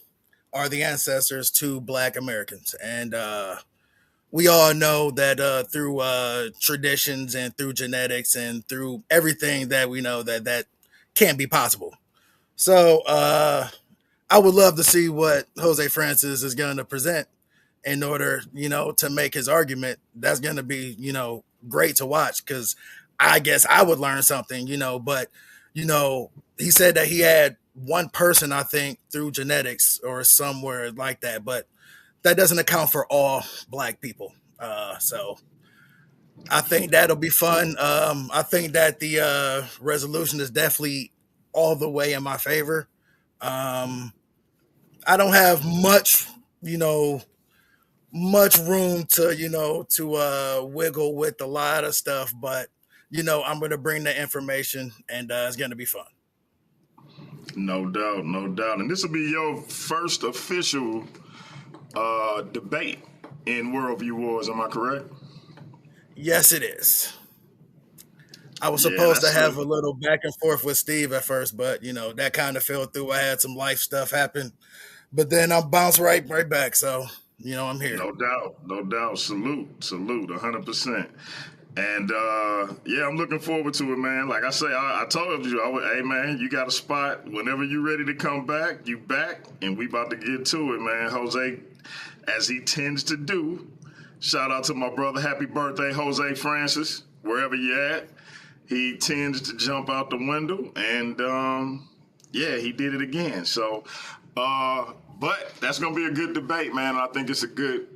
are the ancestors to black Americans. And we all know that through traditions and through genetics and through everything that we know that can't be possible. So I would love to see what Jose Francis is going to present in order, to make his argument. That's going to be, great to watch because I guess I would learn something, but, you know, he said that he had one person, I think, through genetics or somewhere like that, but that doesn't account for all black people. So I think that'll be fun. I think that the resolution is definitely all the way in my favor. Um, I don't have you know, much room to, wiggle with a lot of stuff, but I'm gonna bring the information and it's gonna be fun. No doubt, no doubt. And this will be your first official debate in Worldview Wars. Am I correct? Yes, it is. I was Yeah, supposed to that's have it. a little back and forth with Steve at first, but that kind of fell through. I had some life stuff happen, but then I bounced right back. So I'm here. No doubt, no doubt. Salute, 100%. And yeah, I'm looking forward to it, man. Like I say, I told you, hey man, you got a spot whenever you ready to come back. You back, and we about to get to it, man. Jose, as he tends to do. Shout out to my brother. Happy birthday, Jose Francis. Wherever you at, he tends to jump out the window, and yeah, he did it again. So But that's gonna be a good debate, man. I think it's a good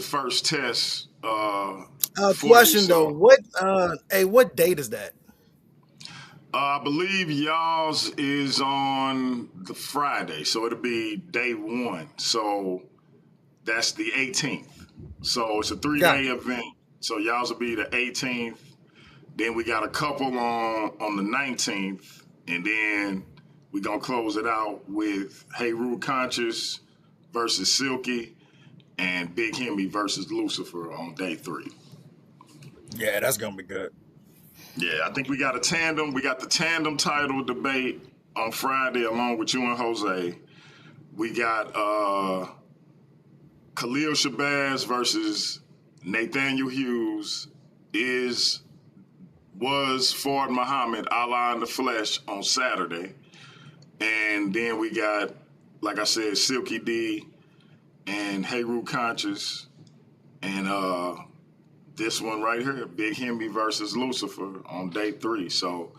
first test for you. Question though, So what date is that? I believe y'all's is on the Friday, so it'll be day one. So that's the 18th. So it's a 3-day event. So y'all's will be the 18th. Then we got a couple on the 19th, and then we gonna close it out with Hey Rude Conscious versus Silky, and Big Himmy versus Lucifer on day 3. Yeah, that's gonna be good. Yeah, I think we got a tandem. We got the tandem title debate on Friday along with you and Jose. We got Khalil Shabazz versus Nathaniel Hughes was Fard Muhammad, Allah in the flesh on Saturday. And then we got, like I said, Silky D and Hey Rude Conscious. And this one right here, Big Himmy versus Lucifer on day 3. So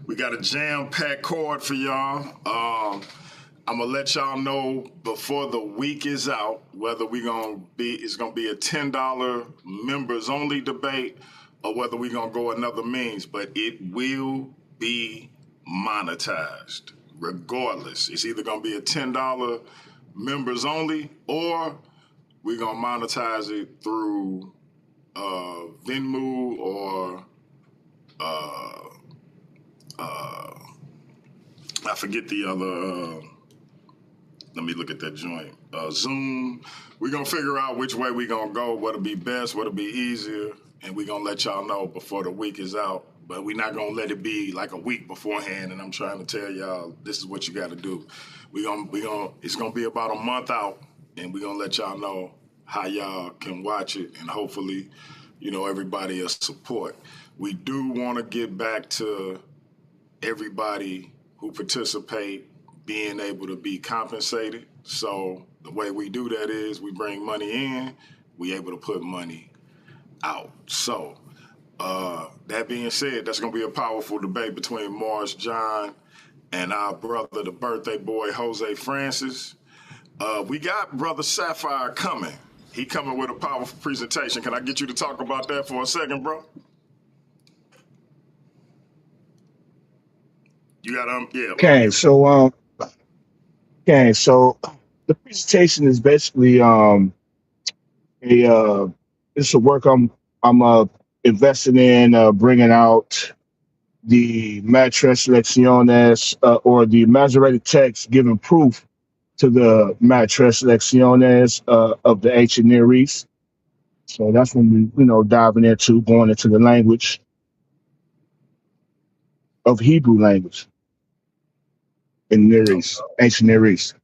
we got a jam-packed card for y'all. I'm gonna let y'all know before the week is out whether it's gonna be a $10 members only debate or whether we're gonna go another means, but it will be monetized regardless. It's either gonna be a $10 members only or we're gonna monetize it through Venmo or I forget the other. Let me look at that joint. Zoom. We're gonna figure out which way we're gonna go, what'll be best, what'll be easier, and we're gonna let y'all know before the week is out. But we're not gonna let it be like a week beforehand, and I'm trying to tell y'all this is what you gotta do. It's gonna be about a month out, and we're gonna let y'all know how y'all can watch it, and hopefully, everybody will support. We do want to get back to everybody who participate being able to be compensated. So the way we do that is we bring money in, we able to put money out. So that being said, that's going to be a powerful debate between Mars John and our brother, the birthday boy, Jose Francis. We got Brother Sapphire coming. He coming with a powerful presentation. Can I get you to talk about that for a second, bro? You got yeah. Okay, so the presentation is basically it's a work I'm investing in bringing out the Matres Lecciones or the Masoretic text giving proof to the Matres Lecciones of the ancient Near East. So that's when we diving into going into the language of Hebrew language in Near East, ancient Near East.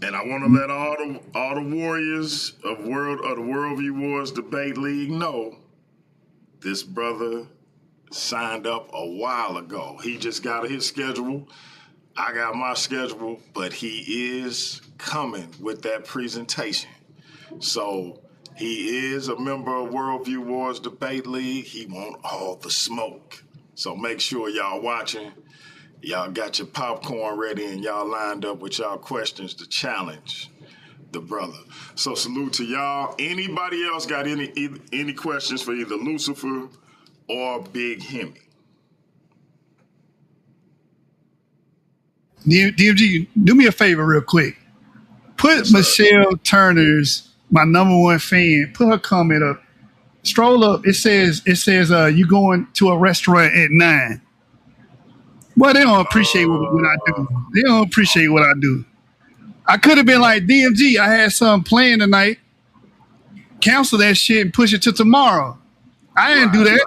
And I want to let all the warriors of the Worldview Warz Debate-League know this brother signed up a while ago. He just got his schedule. I got my schedule, but he is coming with that presentation. So he is a member of Worldview Warz Debate-League. He want all the smoke. So make sure y'all watching. Y'all got your popcorn ready and y'all lined up with y'all questions to challenge the brother. So salute to y'all. Anybody else got any questions for either Lucifer or Big Himmy? DMG, do me a favor real quick. Put Michelle Turner's, my number one fan, put her comment up. Stroll up. It says you going to a restaurant at 9. Well, they don't appreciate what I do. They don't appreciate what I do. I could have been like, DMG, I had something planned tonight. Cancel that shit and push it to tomorrow. I didn't do that.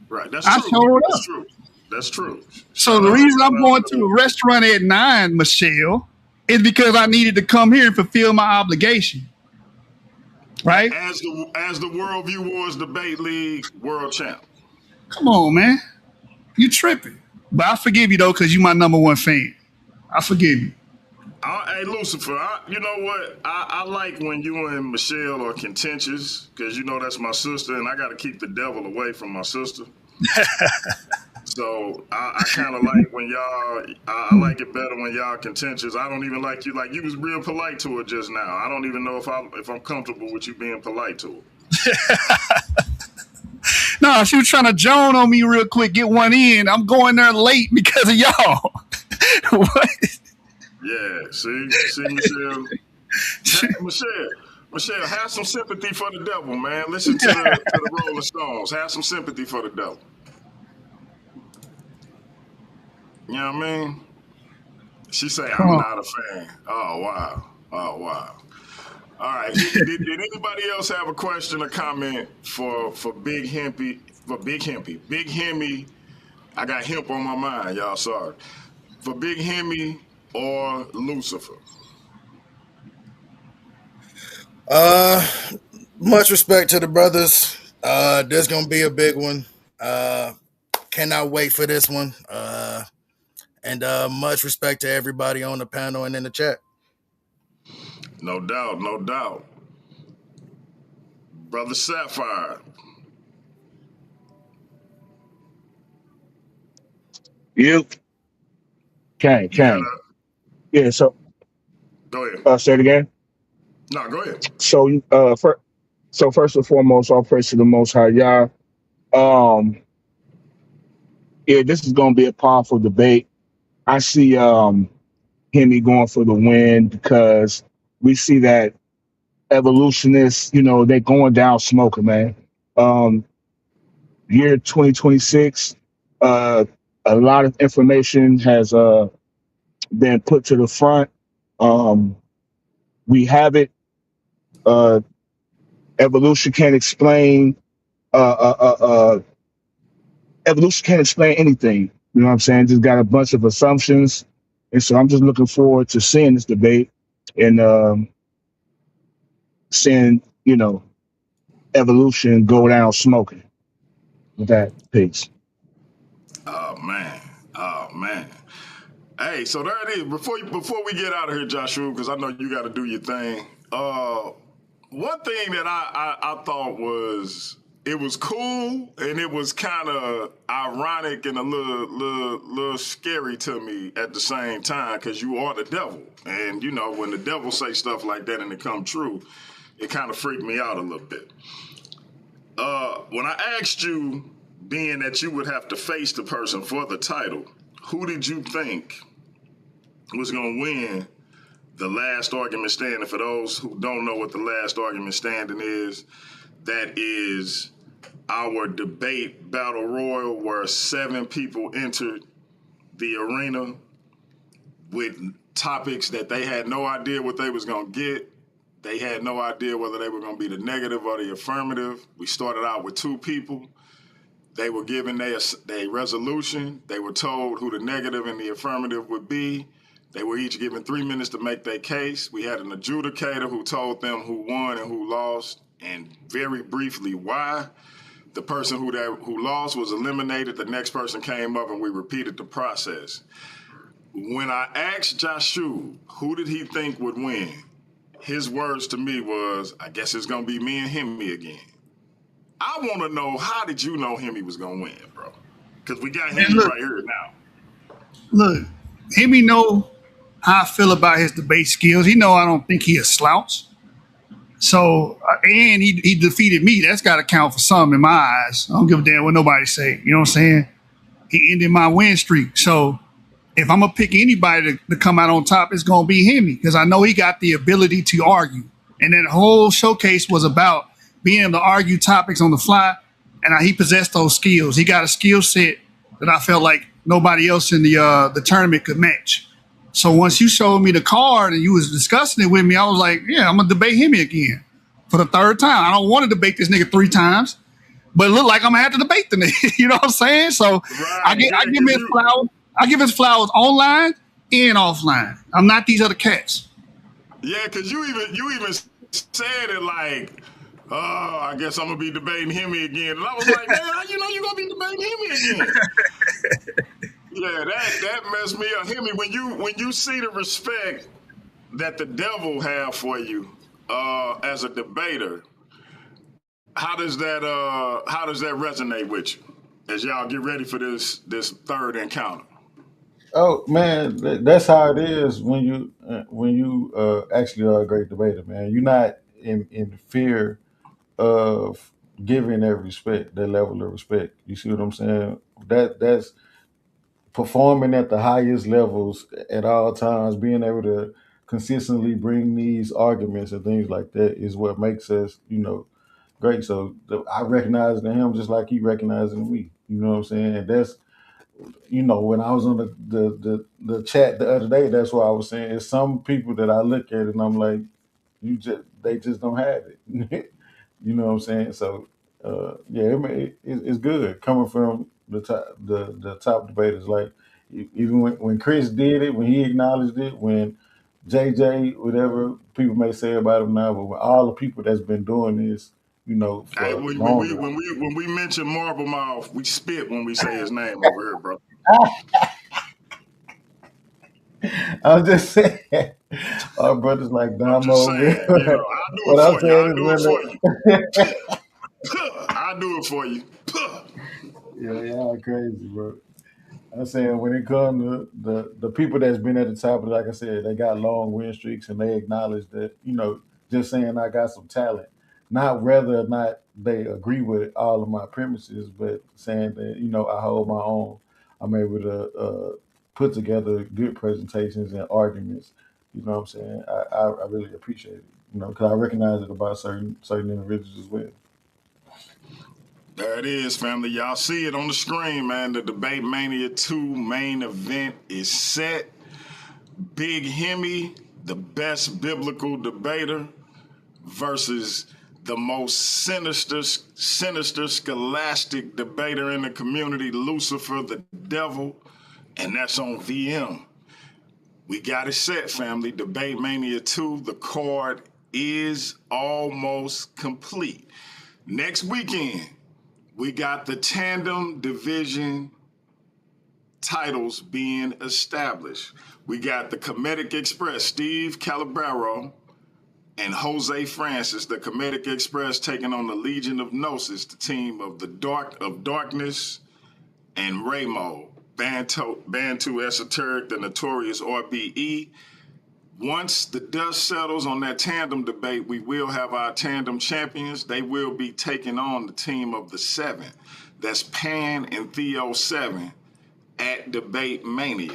Right. That's I true. showed That's up. true. That's true. So the reason I'm going to a restaurant at 9, Michelle, is because I needed to come here and fulfill my obligation. Right? As the Worldview Warz Debate-League world champ. Come on, man. You tripping. But I forgive you, though, because you my number one fan. I forgive you. Hey, Lucifer, you know what? I like when you and Michelle are contentious because, that's my sister, and I got to keep the devil away from my sister. So I kind of like when y'all. I like it better when y'all contentious. I don't even like you. Like you was real polite to her just now. I don't even know if I'm comfortable with you being polite to her. No, she was trying to joan on me real quick, get one in. I'm going there late because of y'all. What? Yeah, see, Michelle, have some sympathy for the devil, man. Listen to the Rolling Stones. Have some sympathy for the devil. You know what I mean? She say I'm not a fan. Oh wow. All right. Did anybody else have a question or comment for Big Hempy? For Big Hempy, Big Hemmy. I got hemp on my mind, y'all. Sorry. For Big Hemmy or Lucifer. Much respect to the brothers. This gonna be a big one. Cannot wait for this one. And much respect to everybody on the panel and in the chat. No doubt, no doubt. Brother Sapphire. You can. You gotta Yeah, so go ahead. say it again. No, go ahead. So first and foremost, all praise to the most high Yah. Um yeah, this is gonna be a powerful debate. I see Himmy going for the win because we see that evolutionists, they're going down smoking, man. Um Year 2026, a lot of information has been put to the front. We have it. Uh, evolution can't explain. Evolution can't explain anything. You know what I'm saying? Just got a bunch of assumptions, and so I'm just looking forward to seeing this debate and seeing evolution go down smoking. With that, peace. Oh man. Hey, so there it is. Before we get out of here, Joshua, because I know you got to do your thing. One thing that I thought was it was cool and it was kind of ironic and a little scary to me at the same time because you are the devil, and when the devil say stuff like that and it come true, it kind of freaked me out a little bit. When I asked you, being that you would have to face the person for the title, who did you think was going to win the last argument standing? For those who don't know what the last argument standing is, that is our debate battle royal where 7 people entered the arena with topics that they had no idea what they was going to get. They had no idea whether they were going to be the negative or the affirmative. We started out with 2 people. They were given their resolution. They were told who the negative and the affirmative would be. They were each given 3 minutes to make their case. We had an adjudicator who told them who won and who lost, and very briefly why. The person who lost was eliminated. The next person came up, and we repeated the process. When I asked Joshua who did he think would win, his words to me was, I guess it's going to be me and Himmy again. I want to know, how did you know Himmy was going to win, bro? Because we got Himmy right here now. Look, Himmy know how I feel about his debate skills. He know I don't think he a slouch. So, and he defeated me. That's got to count for something in my eyes. I don't give a damn what nobody say. You know what I'm saying? He ended my win streak. So, if I'm going to pick anybody to come out on top, it's going to be Himmy because I know he got the ability to argue. And that whole showcase was about being able to argue topics on the fly, and he possessed those skills. He got a skill set that I felt like nobody else in the tournament could match. So once you showed me the card and you was discussing it with me, I was like, yeah, I'm gonna debate Himmy again for the 3rd time. I don't want to debate this nigga 3 times, but it looked like I'm gonna have to debate the nigga. You know what I'm saying? So Right, I give him his flowers. I give his flowers online and offline. I'm not these other cats. Yeah, because you even said it like, oh, I guess I'm gonna be debating Himmy again. And I was like, man, how you know you're gonna be debating Himmy again? Yeah, that messed me up. Himmy, when you see the respect that the devil have for you as a debater, how does that resonate with you? as y'all get ready for this third encounter? Oh man, that's how it is when you actually are a great debater, man. You're not in fear of giving that respect, that level of respect. You see what I'm saying? That's performing at the highest levels at all times, being able to consistently bring these arguments and things like that is what makes us, great. So I recognize him just like he recognizing me. You know what I'm saying? And that's, when I was on the chat the other day, that's what I was saying. It's some people that I look at and I'm like, they just don't have it. You know what I'm saying? So yeah, it's good coming from the top debaters. Like even when Chris did it, when he acknowledged it, when JJ, whatever people may say about him now, but when all the people that's been doing this, Hey, for when we longer. when we mention Marble Mouth, we spit when we say his name over here, bro. I'm just saying, our brothers like I'm just Damo. saying, I do it What I'm for you. I saying is do it when for you. they, I do it for you. yeah, y'all crazy, bro. I'm saying when it comes to the people that's been at the top, of it, like I said, they got long win streaks and they acknowledge that, just saying I got some talent, not whether or not they agree with all of my premises, but saying that, I hold my own. I'm able to put together good presentations and arguments. You know what I'm saying? I really appreciate it, because I recognize it about certain individuals as well. There it is, family. Y'all see it on the screen, man. The Debate-Mania 2 main event is set. Big Himmy, the best biblical debater, versus the most sinister scholastic debater in the community, Lucifer, the devil, and that's on VM. We got it set, family. Debate-Mania 2, the card is almost complete. Next weekend, we got the tandem division titles being established. We got the Comedic Express, Steve Calabaro and Jose Francis. The Comedic Express taking on the Legion of Gnosis, the team of the Darkness and Ramo, Bantu Esoteric, the Notorious RBE. Once the dust settles on that tandem debate, we will have our tandem champions. They will be taking on the team of the Seven. That's Pan and Theo 7 at Debate-Mania.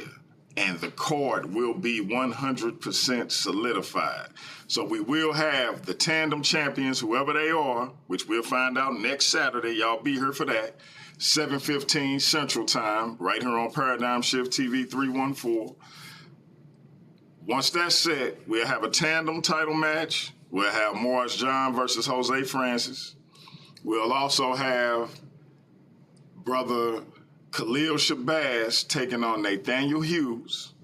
And the card will be 100% solidified. So we will have the tandem champions, whoever they are, which we'll find out next Saturday. Y'all be here for that. 7:15 Central Time, right here on Paradigm Shift TV 314. Once that's set, we'll have a tandem title match. We'll have Morris John versus Jose Francis. We'll also have brother Khalil Shabazz taking on Nathaniel Hughes.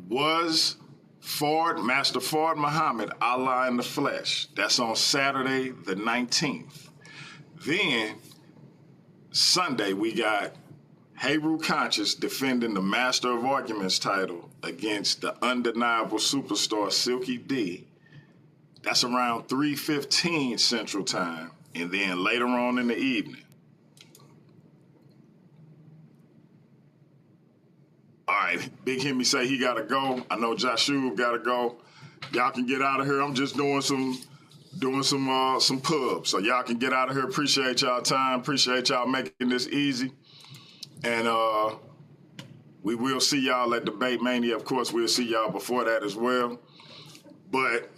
Was Master Fard Muhammad, Allah in the flesh. That's on Saturday the 19th. Then Sunday we got Heru Conscious defending the Master of Arguments title against the undeniable superstar Silky D. That's around 3:15 Central Time, and then later on in the evening. All right, Big Himmy say he gotta go. I know Joshua gotta go. Y'all can get out of here. I'm just doing some pubs, so y'all can get out of here. Appreciate y'all time. Appreciate y'all making this easy. And we will see y'all at Debate-Mania. Of course, we'll see y'all before that as well. But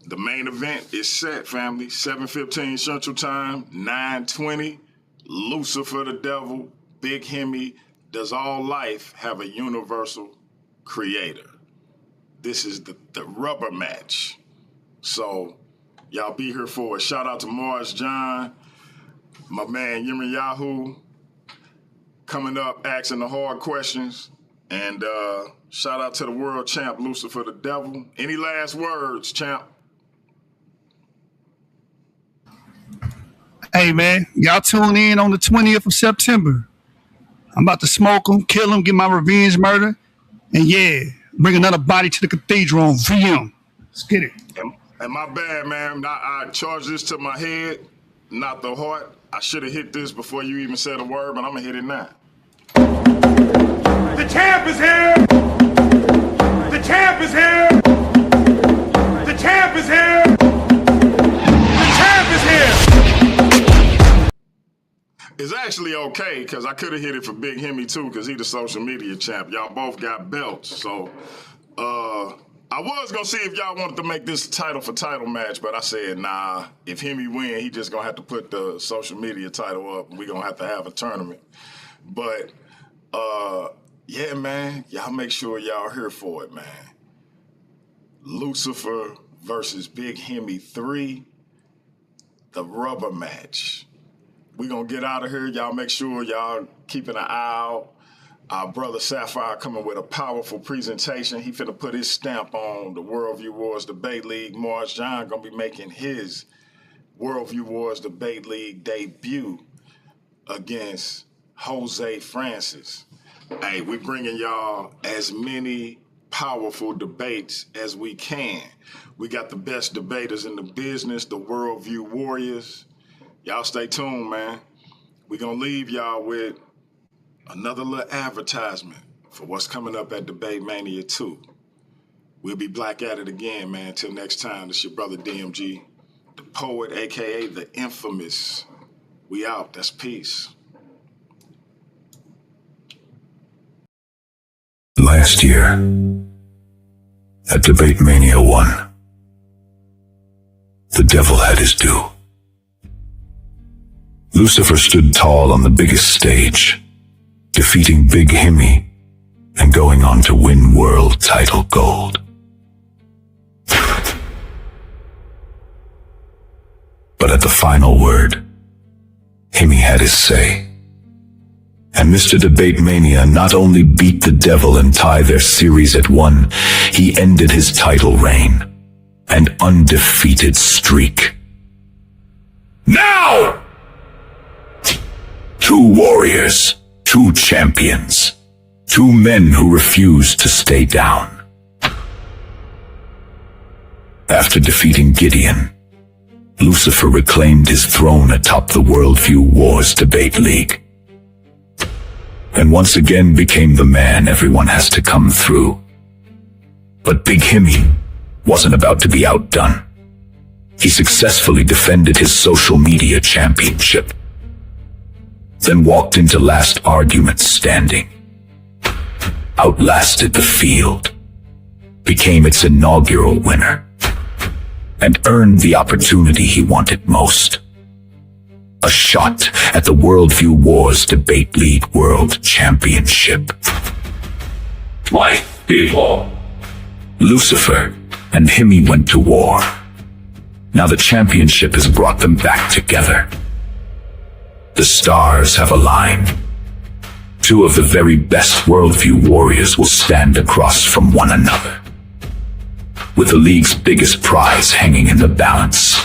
the main event is set, family. 7:15 Central Time, 9:20. Lucifer the devil, Big Himmy. Does all life have a universal creator? This is the rubber match. So y'all be here for it. Shout out to Morris John, my man Yirmiyahu, coming up asking the hard questions. And shout out to the world champ, Lucifer the devil. Any last words, champ? Hey, man, y'all tune in on the 20th of September. I'm about to smoke them, kill them, get my revenge murder. And yeah, bring another body to the cathedral on VM. Let's get it. And my bad, man. I charge this to my head, not the heart. I should have hit this before you even said a word, but I'm gonna hit it now. The champ is here! The champ is here! The champ is here! The champ is here! It's actually okay, because I could have hit it for Big Himmy too, because he the social media champ. Y'all both got belts. So I was gonna see if y'all wanted to make this title for title match, but I said, nah, if Himmy win, he just gonna have to put the social media title up and we gonna have a tournament. But yeah, man, y'all make sure y'all here for it, man. Lucifer versus Big Himmy 3, the rubber match. We gonna get out of here. Y'all make sure y'all keeping an eye out. Our brother Sapphire coming with a powerful presentation. He finna put his stamp on the Worldview Warz Debate-League. Mars John gonna be making his Worldview Warz Debate-League debut against Jose Francis. Hey, we bringing y'all as many powerful debates as we can. We got the best debaters in the business, the Worldview Warriors. Y'all stay tuned, man. We gonna leave y'all with another little advertisement for what's coming up at Debate-Mania 2. We'll be back at it again, man. Till next time, this your brother DMG, the poet, AKA the infamous. We out. That's peace. Last year, at Debate-Mania 1, the devil had his due. Lucifer stood tall on the biggest stage, defeating Big Himmy and going on to win world title gold. But at the final word, Himmy had his say. And Mr. Debate-Mania not only beat the devil and tied their series at 1, he ended his title reign, an undefeated streak. Now! 2 warriors, 2 champions, 2 men who refused to stay down. After defeating Gideon, Lucifer reclaimed his throne atop the Worldview Warz Debate-League, and once again became the man everyone has to come through. But Big Himmy wasn't about to be outdone. He successfully defended his social media championship, then walked into last argument standing, outlasted the field, became its inaugural winner, and earned the opportunity he wanted most: a shot at the Worldview Warz Debate-League World Championship. My people, Lucifer and Himmy went to war. Now the championship has brought them back together. The stars have aligned. 2 of the very best Worldview warriors will stand across from one another, with the league's biggest prize hanging in the balance.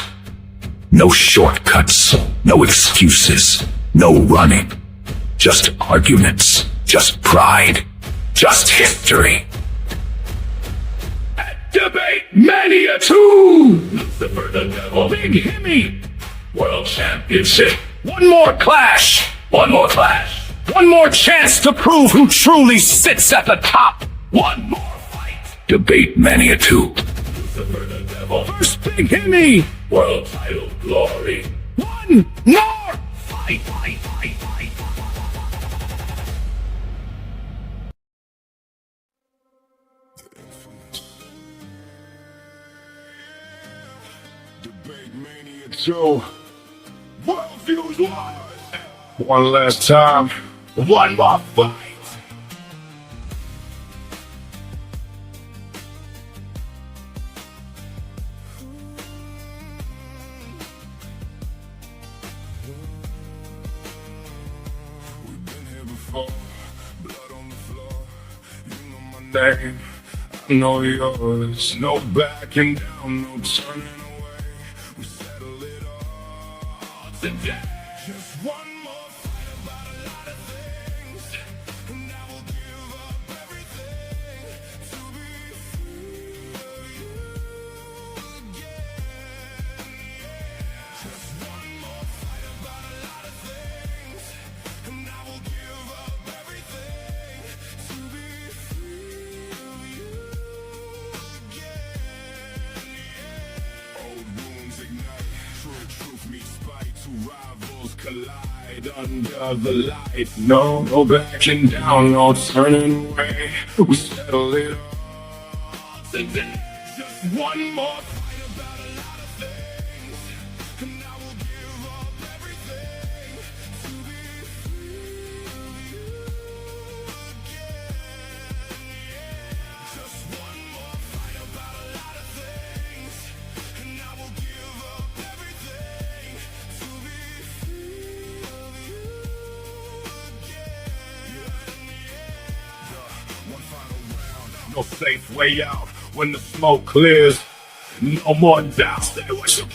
No shortcuts, no excuses, no running. Just arguments, just pride, just victory. At Debate-Mania 2! Lucifer the Devil, Big Himmy, World Championship. One more clash! One more clash! One more chance to prove who truly sits at the top! One more fight! Debate-Mania 2. Lucifer the Devil versus Big Himmy! World title glory. One more fight! Debate-Mania 2. Worldview's live. One last time. One more fight. We've been here before. Blood on the floor. You know my name. I know yours. No backing down, no turning away. We settle it all today. Just one more fight about a lot of things, and I will give up everything to be free of you again. Yeah. Just one more fight about a lot collide under the light. No backing down, no turning away. We settle it all today. Just one more fight about a lot of things, and I will give up everything to be free of you again. Yeah. Just one more fight about a lot of things, and I will give up everything to be free of you again. Yeah. One final round, no safe way out. When the smoke clears, no more doubt. Stay with your